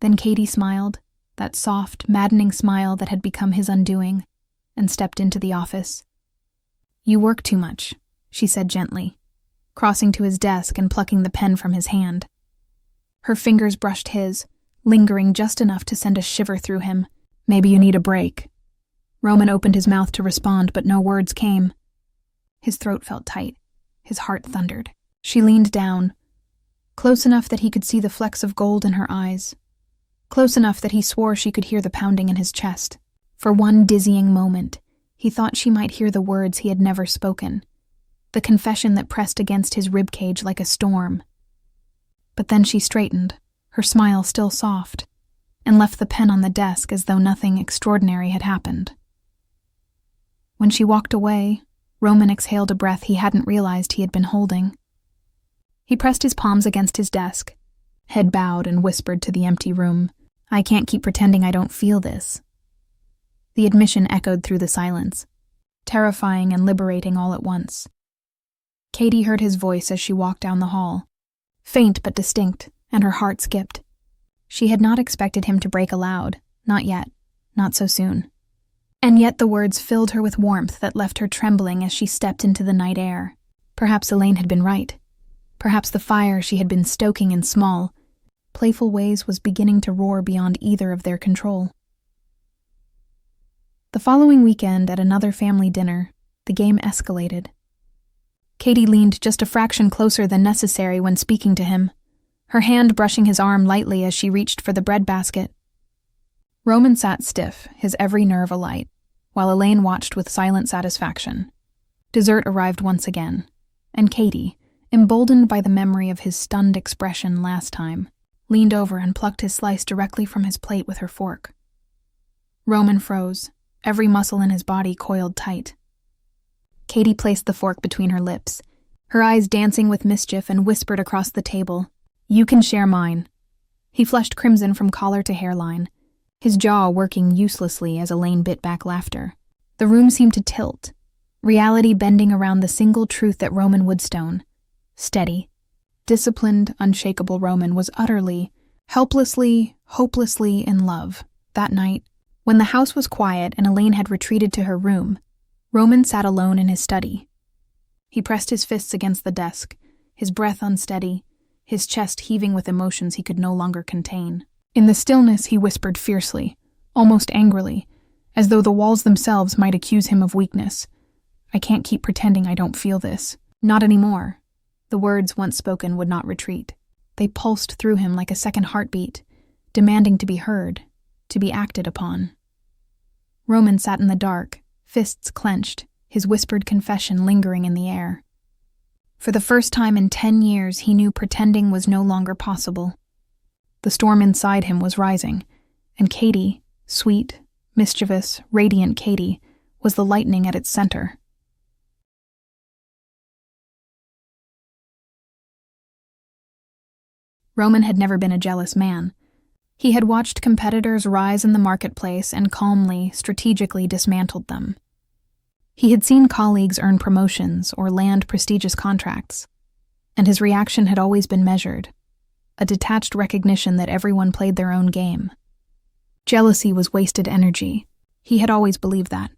A: Then Katie smiled, that soft, maddening smile that had become his undoing, and stepped into the office. "You work too much," she said gently, crossing to his desk and plucking the pen from his hand. Her fingers brushed his, lingering just enough to send a shiver through him. "Maybe you need a break." Roman opened his mouth to respond, but no words came. His throat felt tight, his heart thundered. She leaned down, close enough that he could see the flecks of gold in her eyes, close enough that he swore she could hear the pounding in his chest. For one dizzying moment, he thought she might hear the words he had never spoken, the confession that pressed against his ribcage like a storm. But then she straightened, her smile still soft, and left the pen on the desk as though nothing extraordinary had happened. When she walked away, Roman exhaled a breath he hadn't realized he had been holding. He pressed his palms against his desk, head bowed, and whispered to the empty room, "I can't keep pretending I don't feel this." The admission echoed through the silence, terrifying and liberating all at once. Katie heard his voice as she walked down the hall, faint but distinct, and her heart skipped. She had not expected him to break aloud, not yet, not so soon. And yet the words filled her with warmth that left her trembling as she stepped into the night air. Perhaps Elaine had been right. Perhaps the fire she had been stoking in small, playful ways was beginning to roar beyond either of their control. The following weekend at another family dinner, the game escalated. Katie leaned just a fraction closer than necessary when speaking to him, her hand brushing his arm lightly as she reached for the bread basket. Roman sat stiff, his every nerve alight, while Elaine watched with silent satisfaction. Dessert arrived once again, and Katie, emboldened by the memory of his stunned expression last time, leaned over and plucked his slice directly from his plate with her fork. Roman froze, every muscle in his body coiled tight. Katie placed the fork between her lips, her eyes dancing with mischief, and whispered across the table, "You can share mine." He flushed crimson from collar to hairline, his jaw working uselessly as Elaine bit back laughter. The room seemed to tilt, reality bending around the single truth that Roman Woodstone, steady, disciplined, unshakable Roman, was utterly, helplessly, hopelessly in love. That night, when the house was quiet and Elaine had retreated to her room, Roman sat alone in his study. He pressed his fists against the desk, his breath unsteady, his chest heaving with emotions he could no longer contain. In the stillness, he whispered fiercely, almost angrily, as though the walls themselves might accuse him of weakness. "I can't keep pretending I don't feel this. Not anymore." The words, once spoken, would not retreat. They pulsed through him like a second heartbeat, demanding to be heard, to be acted upon. Roman sat in the dark, fists clenched, his whispered confession lingering in the air. For the first time in 10 years, he knew pretending was no longer possible. The storm inside him was rising, and Katie, sweet, mischievous, radiant Katie, was the lightning at its center. Roman had never been a jealous man. He had watched competitors rise in the marketplace and calmly, strategically dismantled them. He had seen colleagues earn promotions or land prestigious contracts, and his reaction had always been measured, a detached recognition that everyone played their own game. Jealousy was wasted energy. He had always believed that.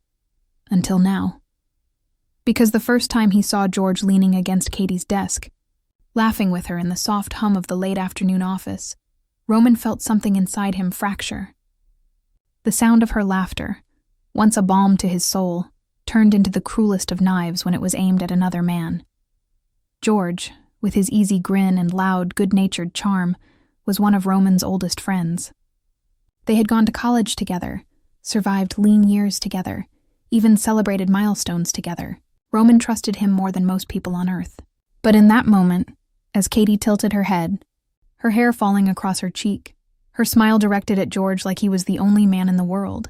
A: Until now. Because the first time he saw George leaning against Katie's desk, laughing with her in the soft hum of the late afternoon office, Roman felt something inside him fracture. The sound of her laughter, once a balm to his soul, turned into the cruelest of knives when it was aimed at another man. George, with his easy grin and loud, good-natured charm, was one of Roman's oldest friends. They had gone to college together, survived lean years together, even celebrated milestones together. Roman trusted him more than most people on Earth. But in that moment, as Katie tilted her head, her hair falling across her cheek, her smile directed at George like he was the only man in the world,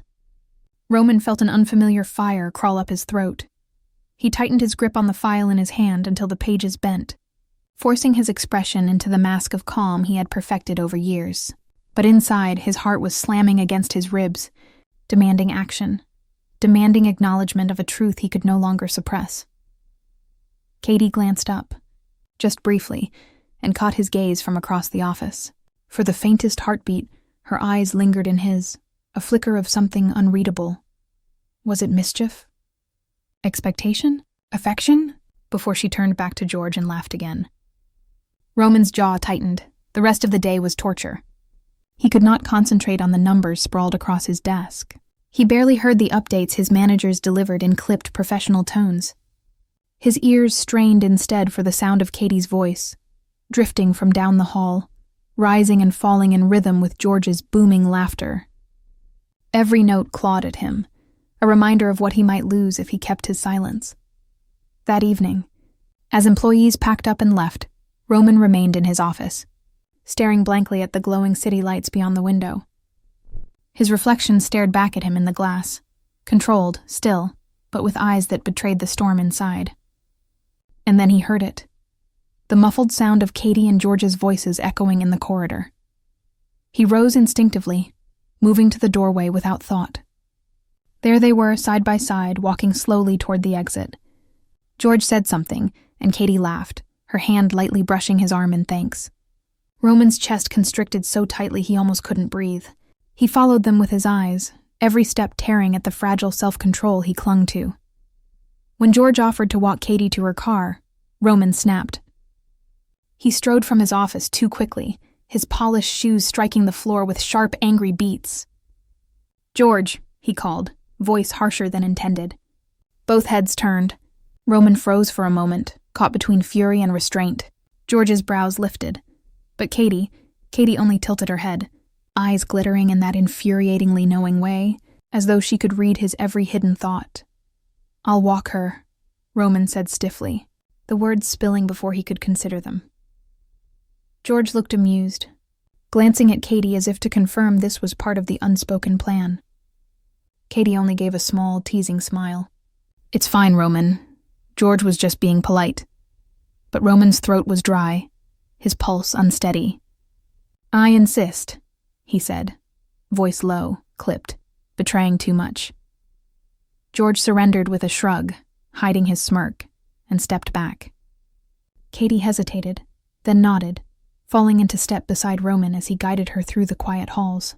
A: Roman felt an unfamiliar fire crawl up his throat. He tightened his grip on the file in his hand until the pages bent, forcing his expression into the mask of calm he had perfected over years. But inside, his heart was slamming against his ribs, demanding action, demanding acknowledgement of a truth he could no longer suppress. Katie glanced up, just briefly, and caught his gaze from across the office. For the faintest heartbeat, her eyes lingered in his, a flicker of something unreadable. Was it mischief? Expectation? Affection? Before she turned back to George and laughed again. Roman's jaw tightened. The rest of the day was torture. He could not concentrate on the numbers sprawled across his desk. He barely heard the updates his managers delivered in clipped professional tones. His ears strained instead for the sound of Katie's voice, drifting from down the hall, rising and falling in rhythm with George's booming laughter. Every note clawed at him, a reminder of what he might lose if he kept his silence. That evening, as employees packed up and left, Roman remained in his office, staring blankly at the glowing city lights beyond the window. His reflection stared back at him in the glass, controlled, still, but with eyes that betrayed the storm inside. And then he heard it, the muffled sound of Katie and George's voices echoing in the corridor. He rose instinctively, moving to the doorway without thought. There they were, side by side, walking slowly toward the exit. George said something, and Katie laughed, her hand lightly brushing his arm in thanks. Roman's chest constricted so tightly he almost couldn't breathe. He followed them with his eyes, every step tearing at the fragile self-control he clung to. When George offered to walk Katie to her car, Roman snapped. He strode from his office too quickly, his polished shoes striking the floor with sharp, angry beats. "George," he called, voice harsher than intended. Both heads turned. Roman froze for a moment, caught between fury and restraint. George's brows lifted, but Katie only tilted her head, eyes glittering in that infuriatingly knowing way, as though she could read his every hidden thought. "I'll walk her," Roman said stiffly, the words spilling before he could consider them. George looked amused, glancing at Katie as if to confirm this was part of the unspoken plan. Katie only gave a small, teasing smile. "It's fine, Roman." George was just being polite. But Roman's throat was dry, his pulse unsteady. "I insist," he said, voice low, clipped, betraying too much. George surrendered with a shrug, hiding his smirk, and stepped back. Katie hesitated, then nodded, falling into step beside Roman as he guided her through the quiet halls.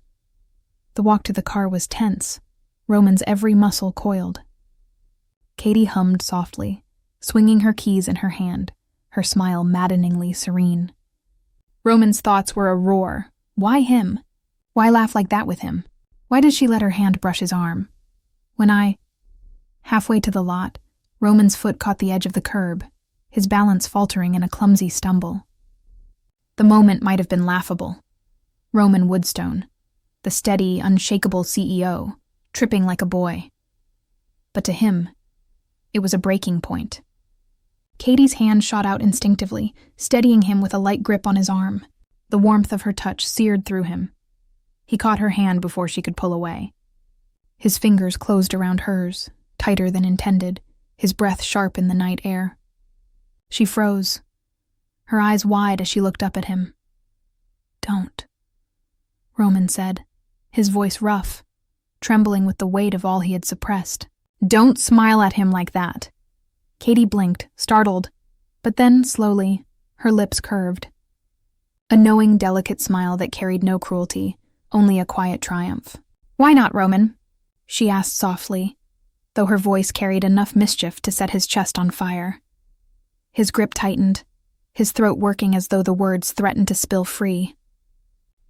A: The walk to the car was tense, Roman's every muscle coiled. Katie hummed softly, swinging her keys in her hand, her smile maddeningly serene. Roman's thoughts were a roar. Why him? Why laugh like that with him? Why did she let her hand brush his arm? Halfway to the lot, Roman's foot caught the edge of the curb, his balance faltering in a clumsy stumble. The moment might have been laughable. Roman Woodstone, the steady, unshakable CEO, tripping like a boy. But to him, it was a breaking point. Katie's hand shot out instinctively, steadying him with a light grip on his arm. The warmth of her touch seared through him. He caught her hand before she could pull away. His fingers closed around hers, tighter than intended, his breath sharp in the night air. She froze, her eyes wide as she looked up at him. "Don't," Roman said, his voice rough, trembling with the weight of all he had suppressed. "Don't smile at him like that." Katie blinked, startled, but then, slowly, her lips curved. A knowing, delicate smile that carried no cruelty, only a quiet triumph. "Why not, Roman?" she asked softly, though her voice carried enough mischief to set his chest on fire. His grip tightened, his throat working as though the words threatened to spill free.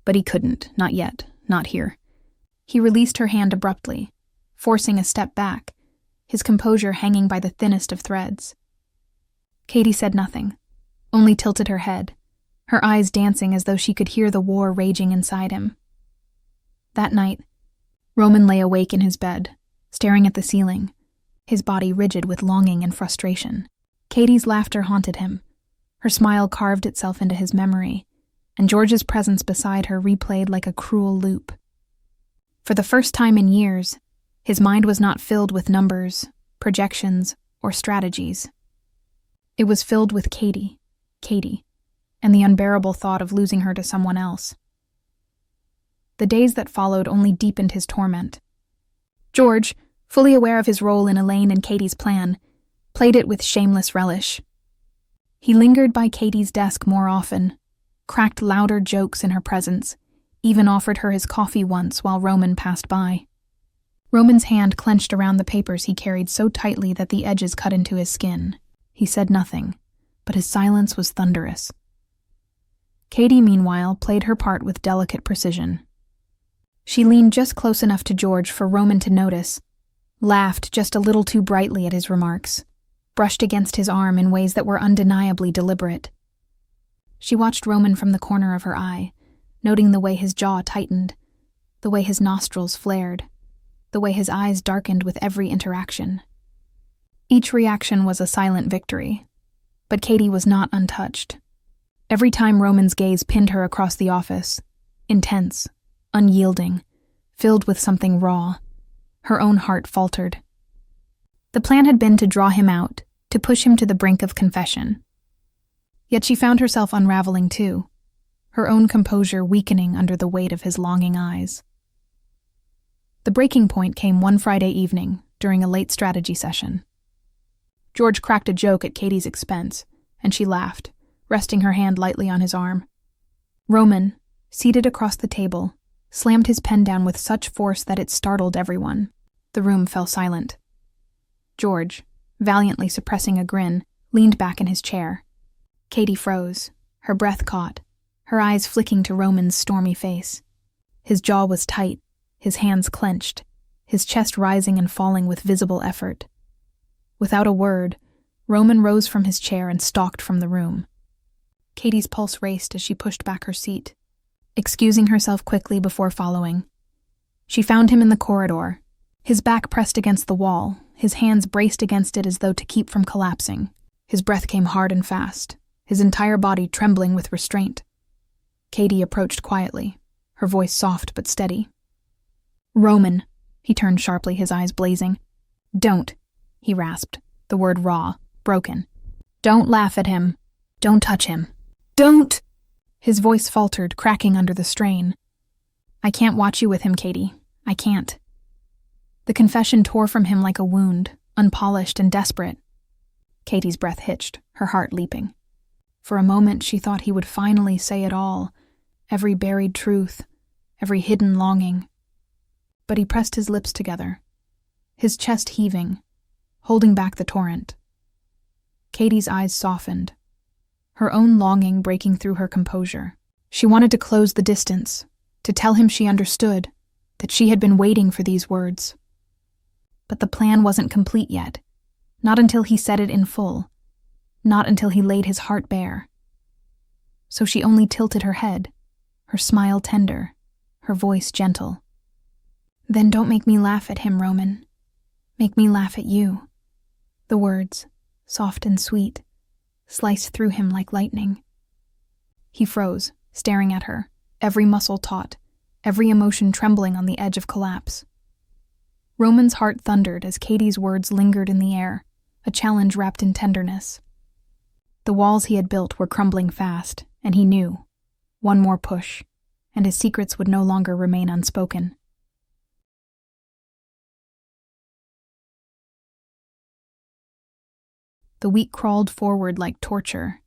A: But he couldn't, not yet, not here. He released her hand abruptly, forcing a step back, his composure hanging by the thinnest of threads. Katie said nothing, only tilted her head, her eyes dancing as though she could hear the war raging inside him. That night, Roman lay awake in his bed, staring at the ceiling, his body rigid with longing and frustration. Katie's laughter haunted him. Her smile carved itself into his memory, and George's presence beside her replayed like a cruel loop. For the first time in years, his mind was not filled with numbers, projections, or strategies. It was filled with Katie, and the unbearable thought of losing her to someone else. The days that followed only deepened his torment. George, fully aware of his role in Elaine and Katie's plan, played it with shameless relish. He lingered by Katie's desk more often, cracked louder jokes in her presence, even offered her his coffee once while Roman passed by. Roman's hand clenched around the papers he carried so tightly that the edges cut into his skin. He said nothing, but his silence was thunderous. Katie, meanwhile, played her part with delicate precision. She leaned just close enough to George for Roman to notice, laughed just a little too brightly at his remarks, brushed against his arm in ways that were undeniably deliberate. She watched Roman from the corner of her eye, noting the way his jaw tightened, the way his nostrils flared, the way his eyes darkened with every interaction. Each reaction was a silent victory, but Katie was not untouched. Every time Roman's gaze pinned her across the office, intense, unyielding, filled with something raw, her own heart faltered. The plan had been to draw him out, to push him to the brink of confession. Yet she found herself unraveling too, her own composure weakening under the weight of his longing eyes. The breaking point came one Friday evening, during a late strategy session. George cracked a joke at Katie's expense, and she laughed, resting her hand lightly on his arm. Roman, seated across the table, slammed his pen down with such force that it startled everyone. The room fell silent. George, valiantly suppressing a grin, leaned back in his chair. Katie froze, her breath caught, her eyes flicking to Roman's stormy face. His jaw was tight, his hands clenched, his chest rising and falling with visible effort. Without a word, Roman rose from his chair and stalked from the room. Katie's pulse raced as she pushed back her seat, excusing herself quickly before following. She found him in the corridor, his back pressed against the wall, his hands braced against it as though to keep from collapsing. His breath came hard and fast, his entire body trembling with restraint. Katie approached quietly, her voice soft but steady. "Roman," he turned sharply, his eyes blazing. "Don't," he rasped, the word raw, broken. "Don't laugh at him. Don't touch him. Don't!" His voice faltered, cracking under the strain. "I can't watch you with him, Katie. I can't." The confession tore from him like a wound, unpolished and desperate. Katie's breath hitched, her heart leaping. For a moment she thought he would finally say it all, every buried truth, every hidden longing. But he pressed his lips together, his chest heaving, holding back the torrent. Katie's eyes softened, her own longing breaking through her composure. She wanted to close the distance, to tell him she understood, that she had been waiting for these words. But the plan wasn't complete yet, not until he said it in full, not until he laid his heart bare. So she only tilted her head, her smile tender, her voice gentle. "Then don't make me laugh at him, Roman. Make me laugh at you." The words, soft and sweet, sliced through him like lightning. He froze, staring at her, every muscle taut, every emotion trembling on the edge of collapse. Roman's heart thundered as Katie's words lingered in the air, a challenge wrapped in tenderness. The walls he had built were crumbling fast, and he knew. One more push, and his secrets would no longer remain unspoken. The week crawled forward like torture,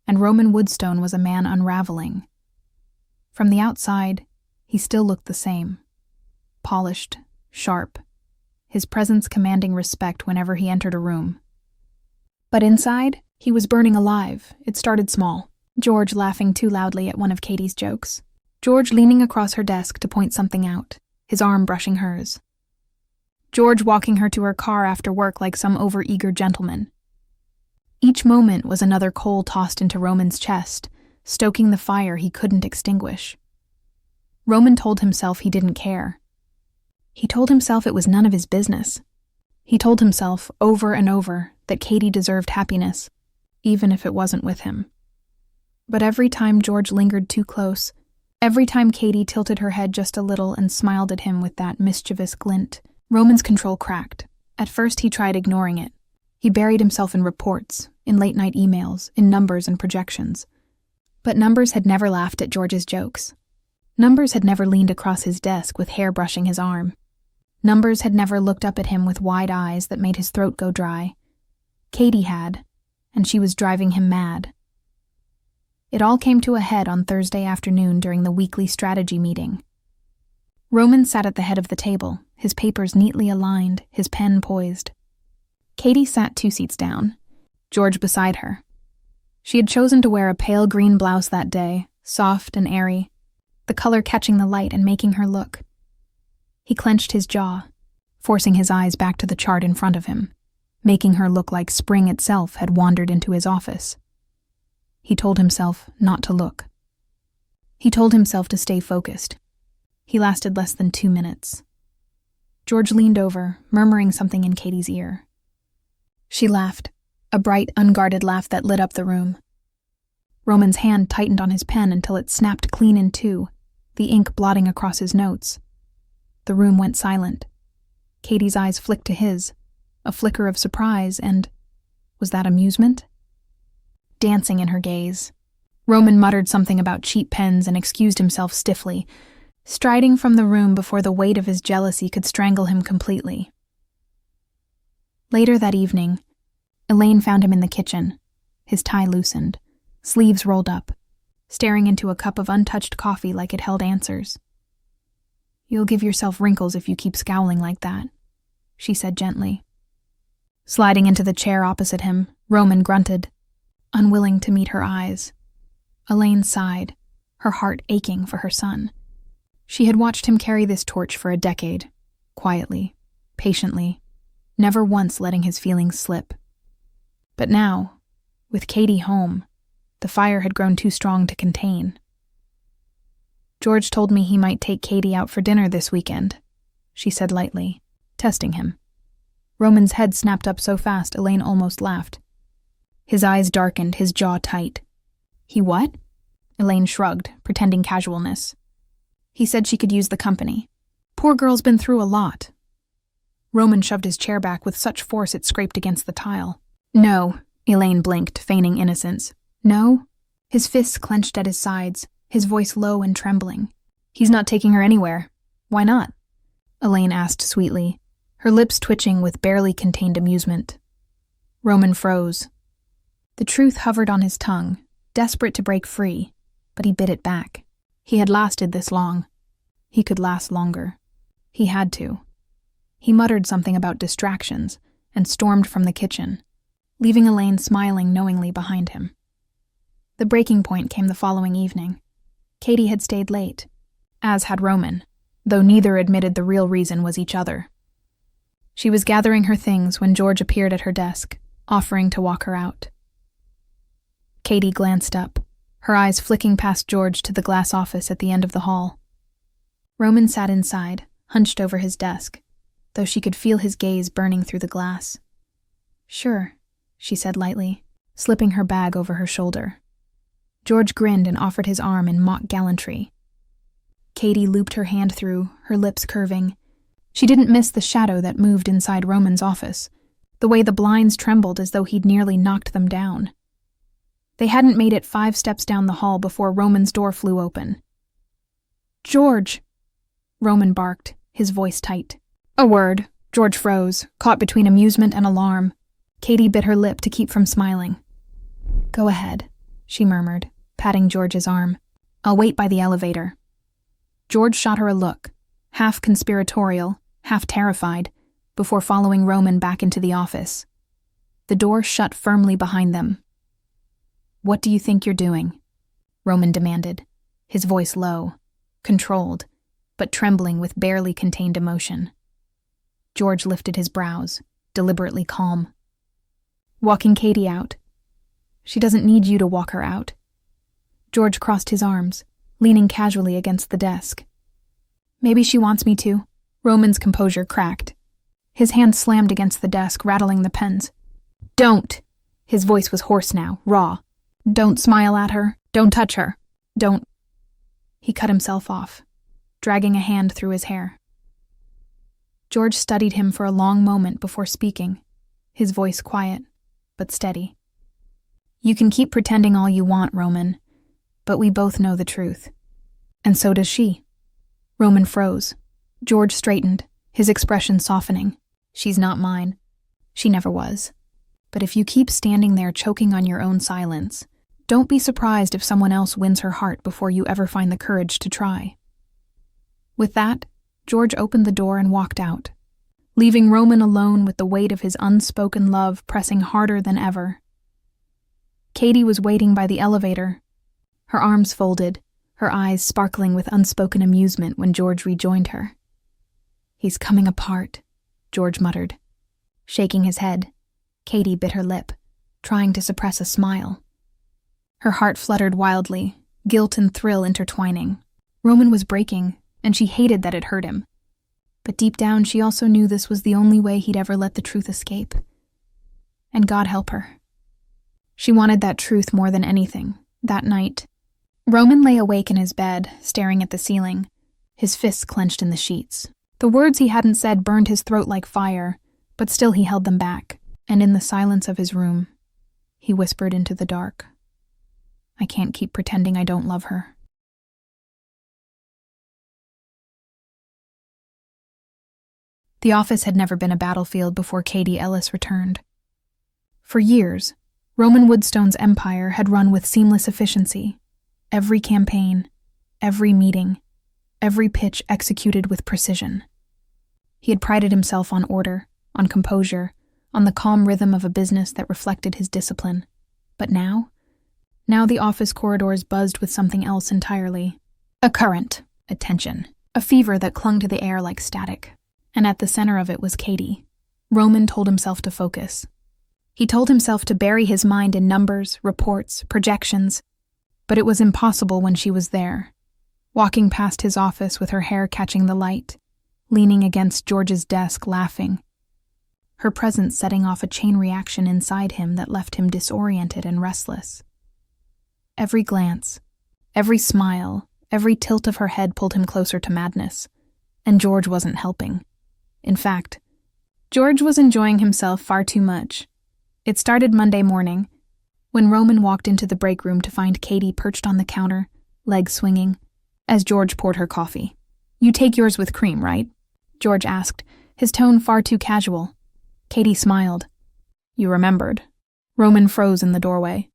A: and Roman Woodstone was a man unraveling. From the outside, he still looked the same. Polished, sharp, his presence commanding respect whenever he entered a room. But inside, he was burning alive. It started small. George laughing too loudly at one of Katie's jokes. George leaning across her desk to point something out, his arm brushing hers. George walking her to her car after work like some overeager gentleman. Each moment was another coal tossed into Roman's chest, stoking the fire he couldn't extinguish. Roman told himself he didn't care. He told himself it was none of his business. He told himself, over and over, that Katie deserved happiness, even if it wasn't with him. But every time George lingered too close, every time Katie tilted her head just a little and smiled at him with that mischievous glint, Roman's control cracked. At first he tried ignoring it. He buried himself in reports, in late-night emails, in numbers and projections. But numbers had never laughed at George's jokes. Numbers had never leaned across his desk with hair brushing his arm. Numbers had never looked up at him with wide eyes that made his throat go dry. Katie had, and she was driving him mad. It all came to a head on Thursday afternoon during the weekly strategy meeting. Roman sat at the head of the table, his papers neatly aligned, his pen poised. Katie sat 2 seats down, George beside her. She had chosen to wear a pale green blouse that day, soft and airy, the color catching the light and making her look. He clenched his jaw, forcing his eyes back to the chart in front of him, making her look like spring itself had wandered into his office. He told himself not to look. He told himself to stay focused. He lasted less than 2 minutes. George leaned over, murmuring something in Katie's ear. She laughed, a bright, unguarded laugh that lit up the room. Roman's hand tightened on his pen until it snapped clean in two, the ink blotting across his notes. The room went silent. Katie's eyes flicked to his, a flicker of surprise and, was that amusement? Dancing in her gaze. Roman muttered something about cheap pens and excused himself stiffly, striding from the room before the weight of his jealousy could strangle him completely. Later that evening, Elaine found him in the kitchen, his tie loosened, sleeves rolled up, staring into a cup of untouched coffee like it held answers. "You'll give yourself wrinkles if you keep scowling like that," she said gently. Sliding into the chair opposite him, Roman grunted, unwilling to meet her eyes. Elaine sighed, her heart aching for her son. She had watched him carry this torch for a decade, quietly, patiently, never once letting his feelings slip. But now, with Katie home, the fire had grown too strong to contain. "George told me he might take Katie out for dinner this weekend," she said lightly, testing him. Roman's head snapped up so fast Elaine almost laughed. His eyes darkened, his jaw tight. "He what?" Elaine shrugged, pretending casualness. "He said she could use the company. Poor girl's been through a lot." Roman shoved his chair back with such force it scraped against the tile. "No," Elaine blinked, feigning innocence. "No?" His fists clenched at his sides, his voice low and trembling. "He's not taking her anywhere. Why not?" Elaine asked sweetly, her lips twitching with barely contained amusement. Roman froze. The truth hovered on his tongue, desperate to break free, but he bit it back. He had lasted this long. He could last longer. He had to. He muttered something about distractions and stormed from the kitchen, leaving Elaine smiling knowingly behind him. The breaking point came the following evening. Katie had stayed late, as had Roman, though neither admitted the real reason was each other. She was gathering her things when George appeared at her desk, offering to walk her out. Katie glanced up, her eyes flicking past George to the glass office at the end of the hall. Roman sat inside, hunched over his desk, though she could feel his gaze burning through the glass. "Sure," she said lightly, slipping her bag over her shoulder. George grinned and offered his arm in mock gallantry. Katie looped her hand through, her lips curving. She didn't miss the shadow that moved inside Roman's office, the way the blinds trembled as though he'd nearly knocked them down. They hadn't made it 5 steps down the hall before Roman's door flew open. "George!" Roman barked, his voice tight. "A word." George froze, caught between amusement and alarm. Katie bit her lip to keep from smiling. "Go ahead," she murmured, patting George's arm. "I'll wait by the elevator." George shot her a look, half conspiratorial, half terrified, before following Roman back into the office. The door shut firmly behind them. "What do you think you're doing?" Roman demanded, his voice low, controlled, but trembling with barely contained emotion. George lifted his brows, deliberately calm. "Walking Katie out. She doesn't need you to walk her out." George crossed his arms, leaning casually against the desk. "Maybe she wants me to." Roman's composure cracked. His hand slammed against the desk, rattling the pens. "Don't!" His voice was hoarse now, raw. "Don't smile at her. Don't touch her. Don't..." He cut himself off, dragging a hand through his hair. George studied him for a long moment before speaking, his voice quiet, but steady. "You can keep pretending all you want, Roman, but we both know the truth. And so does she." Roman froze. George straightened, his expression softening. "She's not mine. She never was. But if you keep standing there choking on your own silence, don't be surprised if someone else wins her heart before you ever find the courage to try." With that, George opened the door and walked out, leaving Roman alone with the weight of his unspoken love pressing harder than ever. Katie was waiting by the elevator, her arms folded, her eyes sparkling with unspoken amusement when George rejoined her. "He's coming apart," George muttered. Shaking his head, Katie bit her lip, trying to suppress a smile. Her heart fluttered wildly, guilt and thrill intertwining. Roman was breaking, and she hated that it hurt him. But deep down she also knew this was the only way he'd ever let the truth escape. And God help her. She wanted that truth more than anything, that night. Roman lay awake in his bed, staring at the ceiling, his fists clenched in the sheets. The words he hadn't said burned his throat like fire, but still he held them back, and in the silence of his room, he whispered into the dark, "I can't keep pretending I don't love her." The office had never been a battlefield before Katie Ellis returned. For years, Roman Woodstone's empire had run with seamless efficiency. Every campaign, every meeting, every pitch executed with precision. He had prided himself on order, on composure, on the calm rhythm of a business that reflected his discipline. But now the office corridors buzzed with something else entirely. A current, a tension, a fever that clung to the air like static. And at the center of it was Katie. Roman told himself to focus. He told himself to bury his mind in numbers, reports, projections, but it was impossible when she was there, walking past his office with her hair catching the light, leaning against George's desk laughing, her presence setting off a chain reaction inside him that left him disoriented and restless. Every glance, every smile, every tilt of her head pulled him closer to madness, and George wasn't helping. In fact, George was enjoying himself far too much. It started Monday morning, when Roman walked into the break room to find Katie perched on the counter, legs swinging, as George poured her coffee. "You take yours with cream, right?" George asked, his tone far too casual. Katie smiled. "You remembered." Roman froze in the doorway.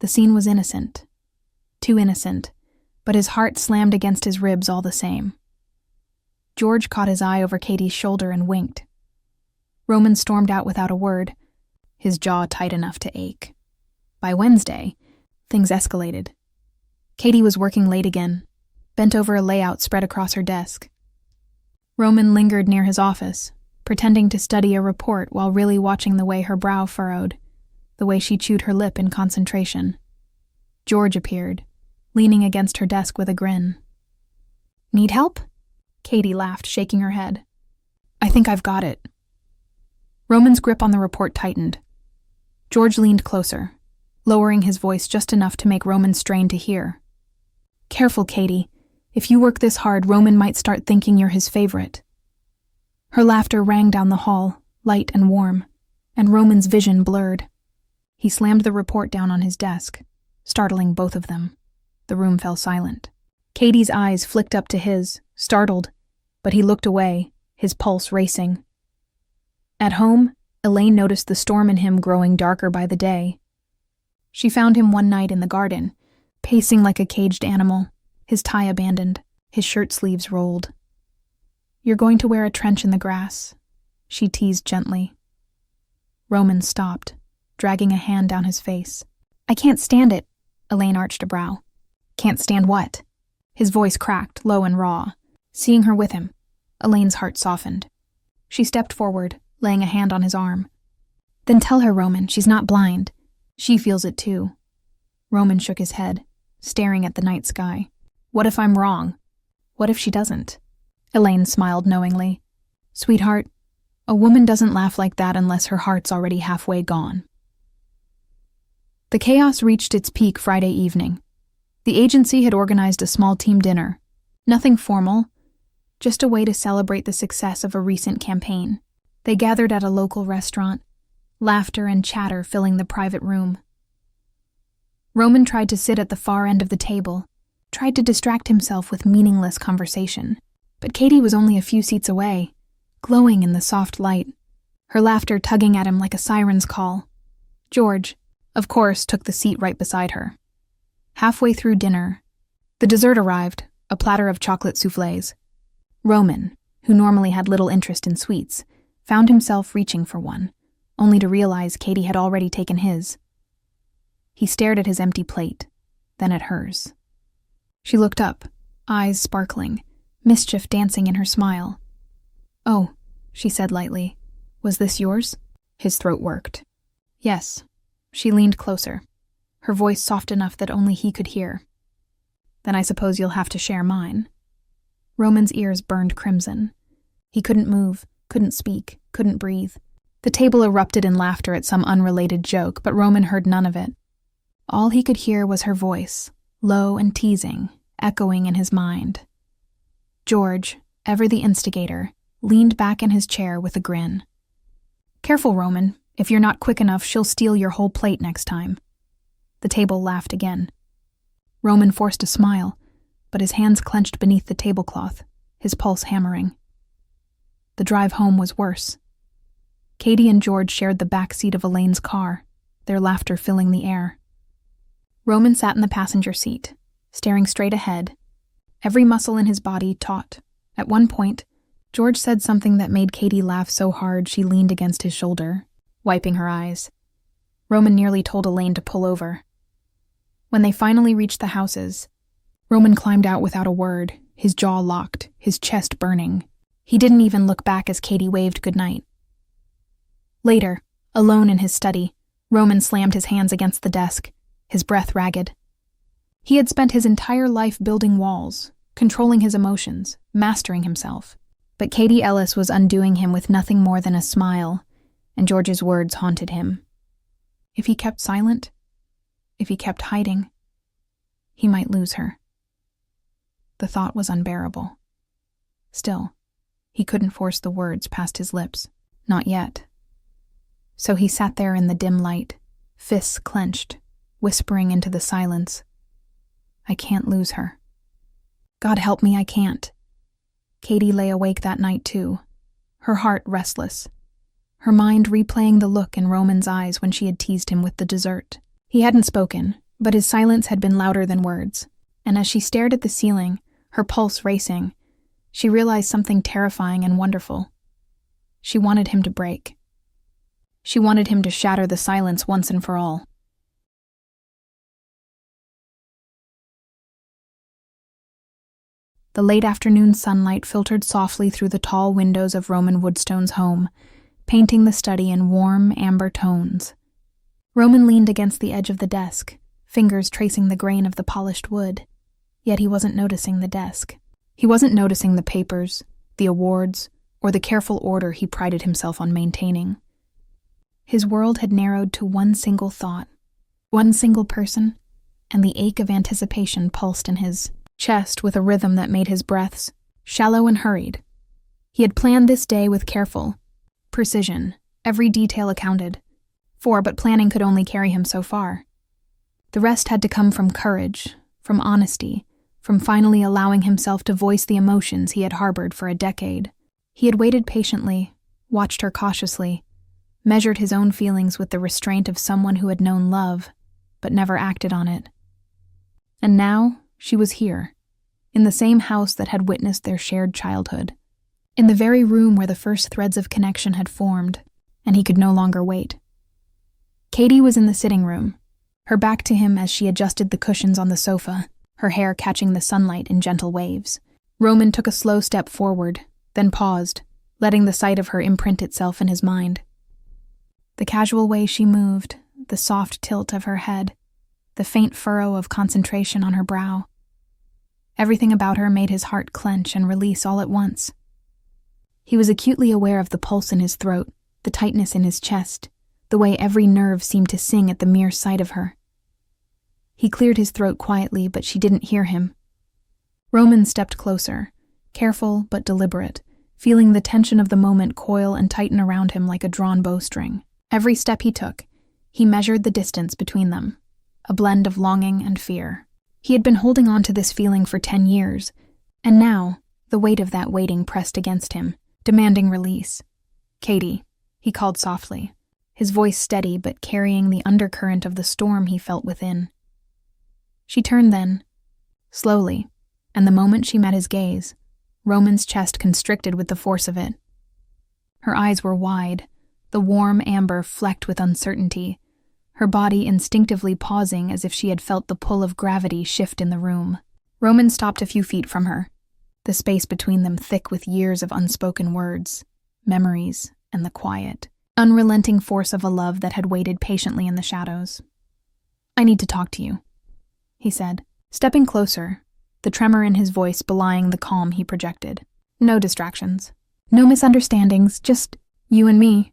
A: The scene was innocent. Too innocent, but his heart slammed against his ribs all the same. George caught his eye over Katie's shoulder and winked. Roman stormed out without a word, his jaw tight enough to ache. By Wednesday, things escalated. Katie was working late again, bent over a layout spread across her desk. Roman lingered near his office, pretending to study a report while really watching the way her brow furrowed, the way she chewed her lip in concentration. George appeared, leaning against her desk with a grin. "Need help?" Katie laughed, shaking her head. "I think I've got it." Roman's grip on the report tightened. George leaned closer, lowering his voice just enough to make Roman strain to hear. "Careful, Katie. If you work this hard, Roman might start thinking you're his favorite." Her laughter rang down the hall, light and warm, and Roman's vision blurred. He slammed the report down on his desk, startling both of them. The room fell silent. Katie's eyes flicked up to his, startled, but he looked away, his pulse racing. At home, Elaine noticed the storm in him growing darker by the day. She found him one night in the garden, pacing like a caged animal, his tie abandoned, his shirt sleeves rolled. "You're going to wear a trench in the grass," she teased gently. Roman stopped, dragging a hand down his face. "I can't stand it," Elaine arched a brow. "Can't stand what?" His voice cracked, low and raw. Seeing her with him, Elaine's heart softened. She stepped forward, laying a hand on his arm. "Then tell her, Roman, she's not blind. She feels it too." Roman shook his head, staring at the night sky. "What if I'm wrong? What if she doesn't?" Elaine smiled knowingly. "Sweetheart, a woman doesn't laugh like that unless her heart's already halfway gone." The chaos reached its peak Friday evening. The agency had organized a small team dinner. Nothing formal, just a way to celebrate the success of a recent campaign. They gathered at a local restaurant, laughter and chatter filling the private room. Roman tried to sit at the far end of the table, tried to distract himself with meaningless conversation, but Katie was only a few seats away, glowing in the soft light, her laughter tugging at him like a siren's call. George, of course, took the seat right beside her. Halfway through dinner, the dessert arrived, a platter of chocolate soufflés. Roman, who normally had little interest in sweets, found himself reaching for one, only to realize Katie had already taken his. He stared at his empty plate, then at hers. She looked up, eyes sparkling, mischief dancing in her smile. "Oh," she said lightly. "Was this yours?" His throat worked. "Yes." She leaned closer, her voice soft enough that only he could hear. "Then I suppose you'll have to share mine." Roman's ears burned crimson. He couldn't move, couldn't speak, couldn't breathe. The table erupted in laughter at some unrelated joke, but Roman heard none of it. All he could hear was her voice, low and teasing, echoing in his mind. George, ever the instigator, leaned back in his chair with a grin. "Careful, Roman. If you're not quick enough, she'll steal your whole plate next time." The table laughed again. Roman forced a smile, but his hands clenched beneath the tablecloth, his pulse hammering. The drive home was worse. Katie and George shared the back seat of Elaine's car, their laughter filling the air. Roman sat in the passenger seat, staring straight ahead, every muscle in his body taut. At one point, George said something that made Katie laugh so hard she leaned against his shoulder, wiping her eyes. Roman nearly told Elaine to pull over. When they finally reached the houses, Roman climbed out without a word, his jaw locked, his chest burning. He didn't even look back as Katie waved goodnight. Later, alone in his study, Roman slammed his hands against the desk, his breath ragged. He had spent his entire life building walls, controlling his emotions, mastering himself. But Katie Ellis was undoing him with nothing more than a smile, and George's words haunted him. If he kept silent, if he kept hiding, he might lose her. The thought was unbearable. Still, he couldn't force the words past his lips. Not yet. So he sat there in the dim light, fists clenched, whispering into the silence. I can't lose her. God help me, I can't. Katie lay awake that night too, her heart restless, her mind replaying the look in Roman's eyes when she had teased him with the dessert. He hadn't spoken, but his silence had been louder than words, and as she stared at the ceiling, her pulse racing, she realized something terrifying and wonderful. She wanted him to break. She wanted him to shatter the silence once and for all. The late afternoon sunlight filtered softly through the tall windows of Roman Woodstone's home, painting the study in warm, amber tones. Roman leaned against the edge of the desk, fingers tracing the grain of the polished wood. Yet he wasn't noticing the desk. He wasn't noticing the papers, the awards, or the careful order he prided himself on maintaining. His world had narrowed to one single thought, one single person, and the ache of anticipation pulsed in his chest with a rhythm that made his breaths shallow and hurried. He had planned this day with careful precision, every detail accounted for, but planning could only carry him so far. The rest had to come from courage, from honesty, from finally allowing himself to voice the emotions he had harbored for a decade. He had waited patiently, watched her cautiously, measured his own feelings with the restraint of someone who had known love, but never acted on it. And now, she was here, in the same house that had witnessed their shared childhood, in the very room where the first threads of connection had formed, and he could no longer wait. Katie was in the sitting room, her back to him as she adjusted the cushions on the sofa, her hair catching the sunlight in gentle waves. Roman took a slow step forward, then paused, letting the sight of her imprint itself in his mind. The casual way she moved, the soft tilt of her head, the faint furrow of concentration on her brow. Everything about her made his heart clench and release all at once. He was acutely aware of the pulse in his throat, the tightness in his chest, the way every nerve seemed to sing at the mere sight of her. He cleared his throat quietly, but she didn't hear him. Roman stepped closer, careful but deliberate, feeling the tension of the moment coil and tighten around him like a drawn bowstring. Every step he took, he measured the distance between them, a blend of longing and fear. He had been holding on to this feeling for 10 years, and now, the weight of that waiting pressed against him, demanding release. Katie, he called softly, his voice steady but carrying the undercurrent of the storm he felt within. She turned then, slowly, and the moment she met his gaze, Roman's chest constricted with the force of it. Her eyes were wide, the warm amber flecked with uncertainty, her body instinctively pausing as if she had felt the pull of gravity shift in the room. Roman stopped a few feet from her, the space between them thick with years of unspoken words, memories, and the quiet, unrelenting force of a love that had waited patiently in the shadows. I need to talk to you, he said, stepping closer, the tremor in his voice belying the calm he projected. No distractions. No misunderstandings, just you and me.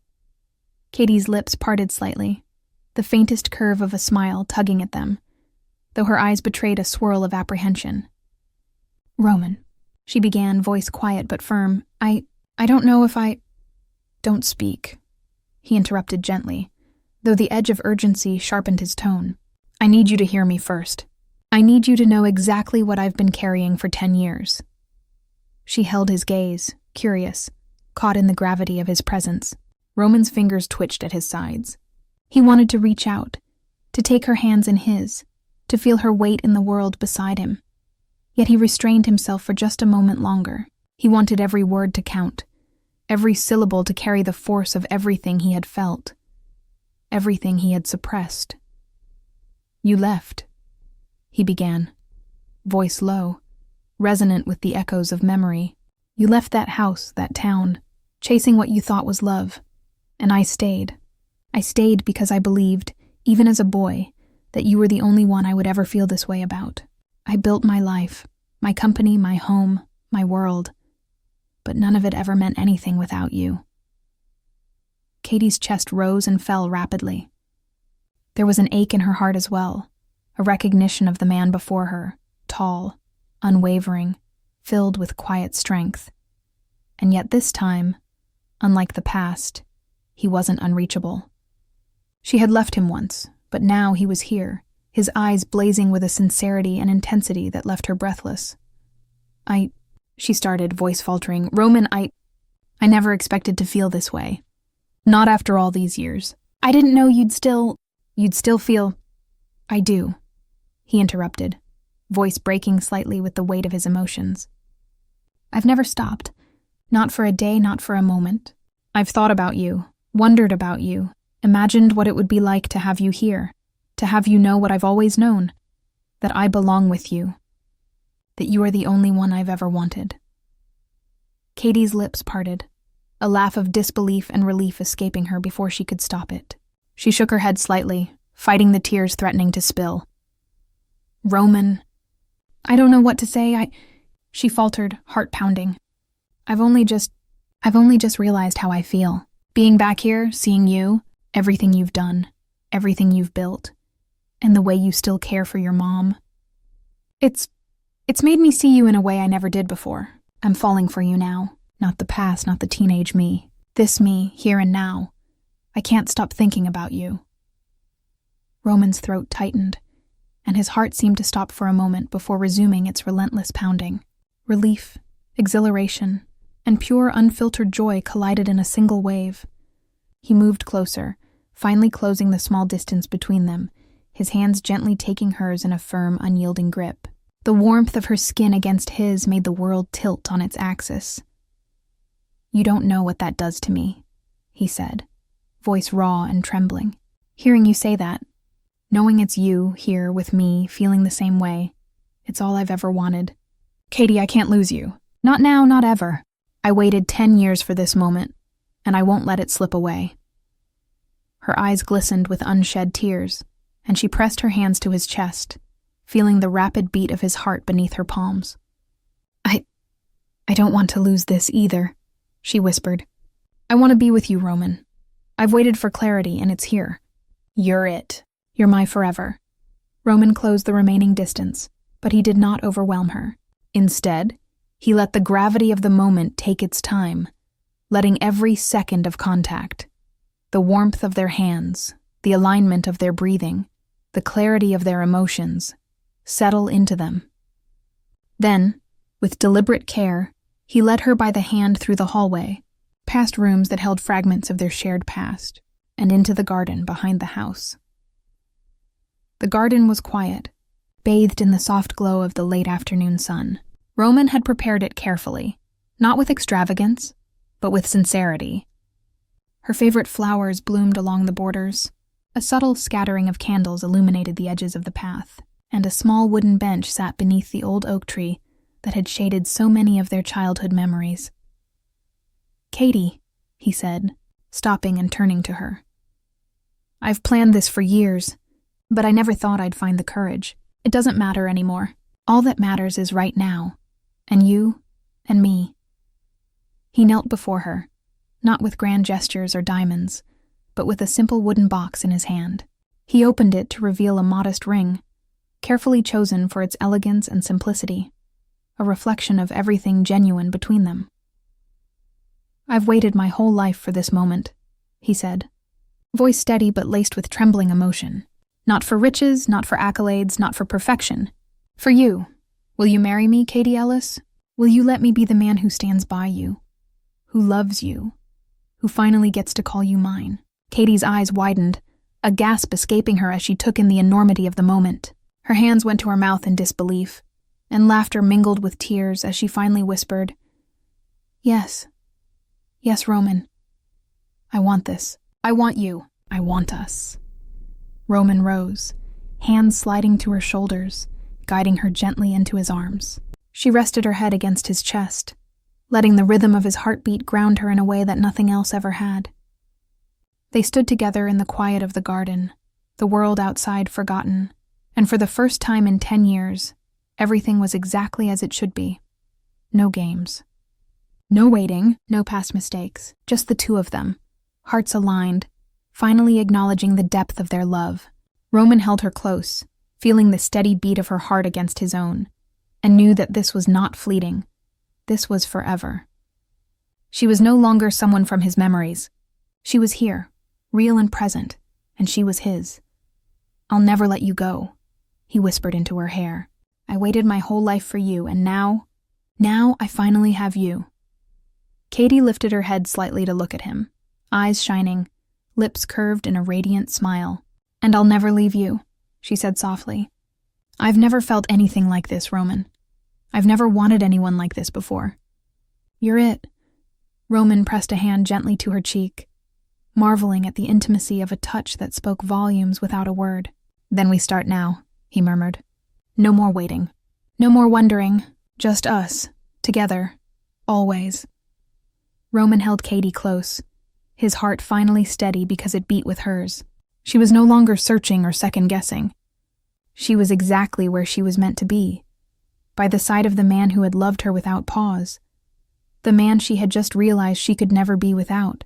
A: Katie's lips parted slightly, the faintest curve of a smile tugging at them, though her eyes betrayed a swirl of apprehension. Roman, she began, voice quiet but firm, I don't know if I... Don't speak, he interrupted gently, though the edge of urgency sharpened his tone. I need you to hear me first. I need you to know exactly what I've been carrying for 10 years. She held his gaze, curious, caught in the gravity of his presence. Roman's fingers twitched at his sides. He wanted to reach out, to take her hands in his, to feel her weight in the world beside him. Yet he restrained himself for just a moment longer. He wanted every word to count, every syllable to carry the force of everything he had felt, everything he had suppressed. You left, he began, voice low, resonant with the echoes of memory. You left that house, that town, chasing what you thought was love, and I stayed. I stayed because I believed, even as a boy, that you were the only one I would ever feel this way about. I built my life, my company, my home, my world, but none of it ever meant anything without you. Katie's chest rose and fell rapidly. There was an ache in her heart as well, a recognition of the man before her, tall, unwavering, filled with quiet strength. And yet this time, unlike the past, he wasn't unreachable. She had left him once, but now he was here, his eyes blazing with a sincerity and intensity that left her breathless. She started, voice faltering. Roman, I never expected to feel this way. Not after all these years. I didn't know you'd still feel. I do, he interrupted, voice breaking slightly with the weight of his emotions. I've never stopped. Not for a day, not for a moment. I've thought about you, wondered about you, imagined what it would be like to have you here, to have you know what I've always known, that I belong with you, that you are the only one I've ever wanted. Katie's lips parted, a laugh of disbelief and relief escaping her before she could stop it. She shook her head slightly, fighting the tears threatening to spill. Roman, I don't know what to say. She faltered, heart pounding. I've only just realized how I feel. Being back here, seeing you, everything you've done, everything you've built, and the way you still care for your mom. It's made me see you in a way I never did before. I'm falling for you now. Not the past, not the teenage me. This me, here and now. I can't stop thinking about you. Roman's throat tightened, and his heart seemed to stop for a moment before resuming its relentless pounding. Relief, exhilaration, and pure unfiltered joy collided in a single wave. He moved closer, finally closing the small distance between them, his hands gently taking hers in a firm, unyielding grip. The warmth of her skin against his made the world tilt on its axis. You don't know what that does to me, he said, voice raw and trembling. Hearing you say that, knowing it's you here with me, feeling the same way, it's all I've ever wanted. Katie, I can't lose you. Not now, not ever. I waited 10 years for this moment, and I won't let it slip away. Her eyes glistened with unshed tears, and she pressed her hands to his chest, feeling the rapid beat of his heart beneath her palms. I don't want to lose this either, she whispered. I want to be with you, Roman. I've waited for clarity, and it's here. You're it. You're my forever. Roman closed the remaining distance, but he did not overwhelm her. Instead, he let the gravity of the moment take its time, letting every second of contact, the warmth of their hands, the alignment of their breathing, the clarity of their emotions, settle into them. Then, with deliberate care, he led her by the hand through the hallway, past rooms that held fragments of their shared past, and into the garden behind the house. The garden was quiet, bathed in the soft glow of the late afternoon sun. Roman had prepared it carefully, not with extravagance, but with sincerity. Her favorite flowers bloomed along the borders, a subtle scattering of candles illuminated the edges of the path, and a small wooden bench sat beneath the old oak tree that had shaded so many of their childhood memories. Katie, he said, stopping and turning to her. I've planned this for years, but I never thought I'd find the courage. It doesn't matter anymore. All that matters is right now, and you and me. He knelt before her, not with grand gestures or diamonds, but with a simple wooden box in his hand. He opened it to reveal a modest ring, carefully chosen for its elegance and simplicity, a reflection of everything genuine between them. I've waited my whole life for this moment, he said, voice steady but laced with trembling emotion. Not for riches, not for accolades, not for perfection. For you. Will you marry me, Katie Ellis? Will you let me be the man who stands by you, who loves you, who finally gets to call you mine? Katie's eyes widened, a gasp escaping her as she took in the enormity of the moment. Her hands went to her mouth in disbelief, and laughter mingled with tears as she finally whispered, Yes. Yes, Roman. I want this. I want you. I want us. Roman rose, hands sliding to her shoulders, guiding her gently into his arms. She rested her head against his chest, letting the rhythm of his heartbeat ground her in a way that nothing else ever had. They stood together in the quiet of the garden, the world outside forgotten, and for the first time in 10 years, everything was exactly as it should be. No games. No waiting, no past mistakes, just the two of them, hearts aligned, finally acknowledging the depth of their love. Roman held her close, feeling the steady beat of her heart against his own, and knew that this was not fleeting. This was forever. She was no longer someone from his memories. She was here, real and present, and she was his. "I'll never let you go," he whispered into her hair. "I waited my whole life for you, and now I finally have you." Katie lifted her head slightly to look at him, eyes shining, lips curved in a radiant smile. "And I'll never leave you," she said softly. "I've never felt anything like this, Roman. I've never wanted anyone like this before. You're it." Roman pressed a hand gently to her cheek, marveling at the intimacy of a touch that spoke volumes without a word. "Then we start now," he murmured. "No more waiting. No more wondering. Just us. Together. Always." Roman held Katie close, his heart finally steady because it beat with hers. She was no longer searching or second-guessing. She was exactly where she was meant to be, by the side of the man who had loved her without pause, the man she had just realized she could never be without.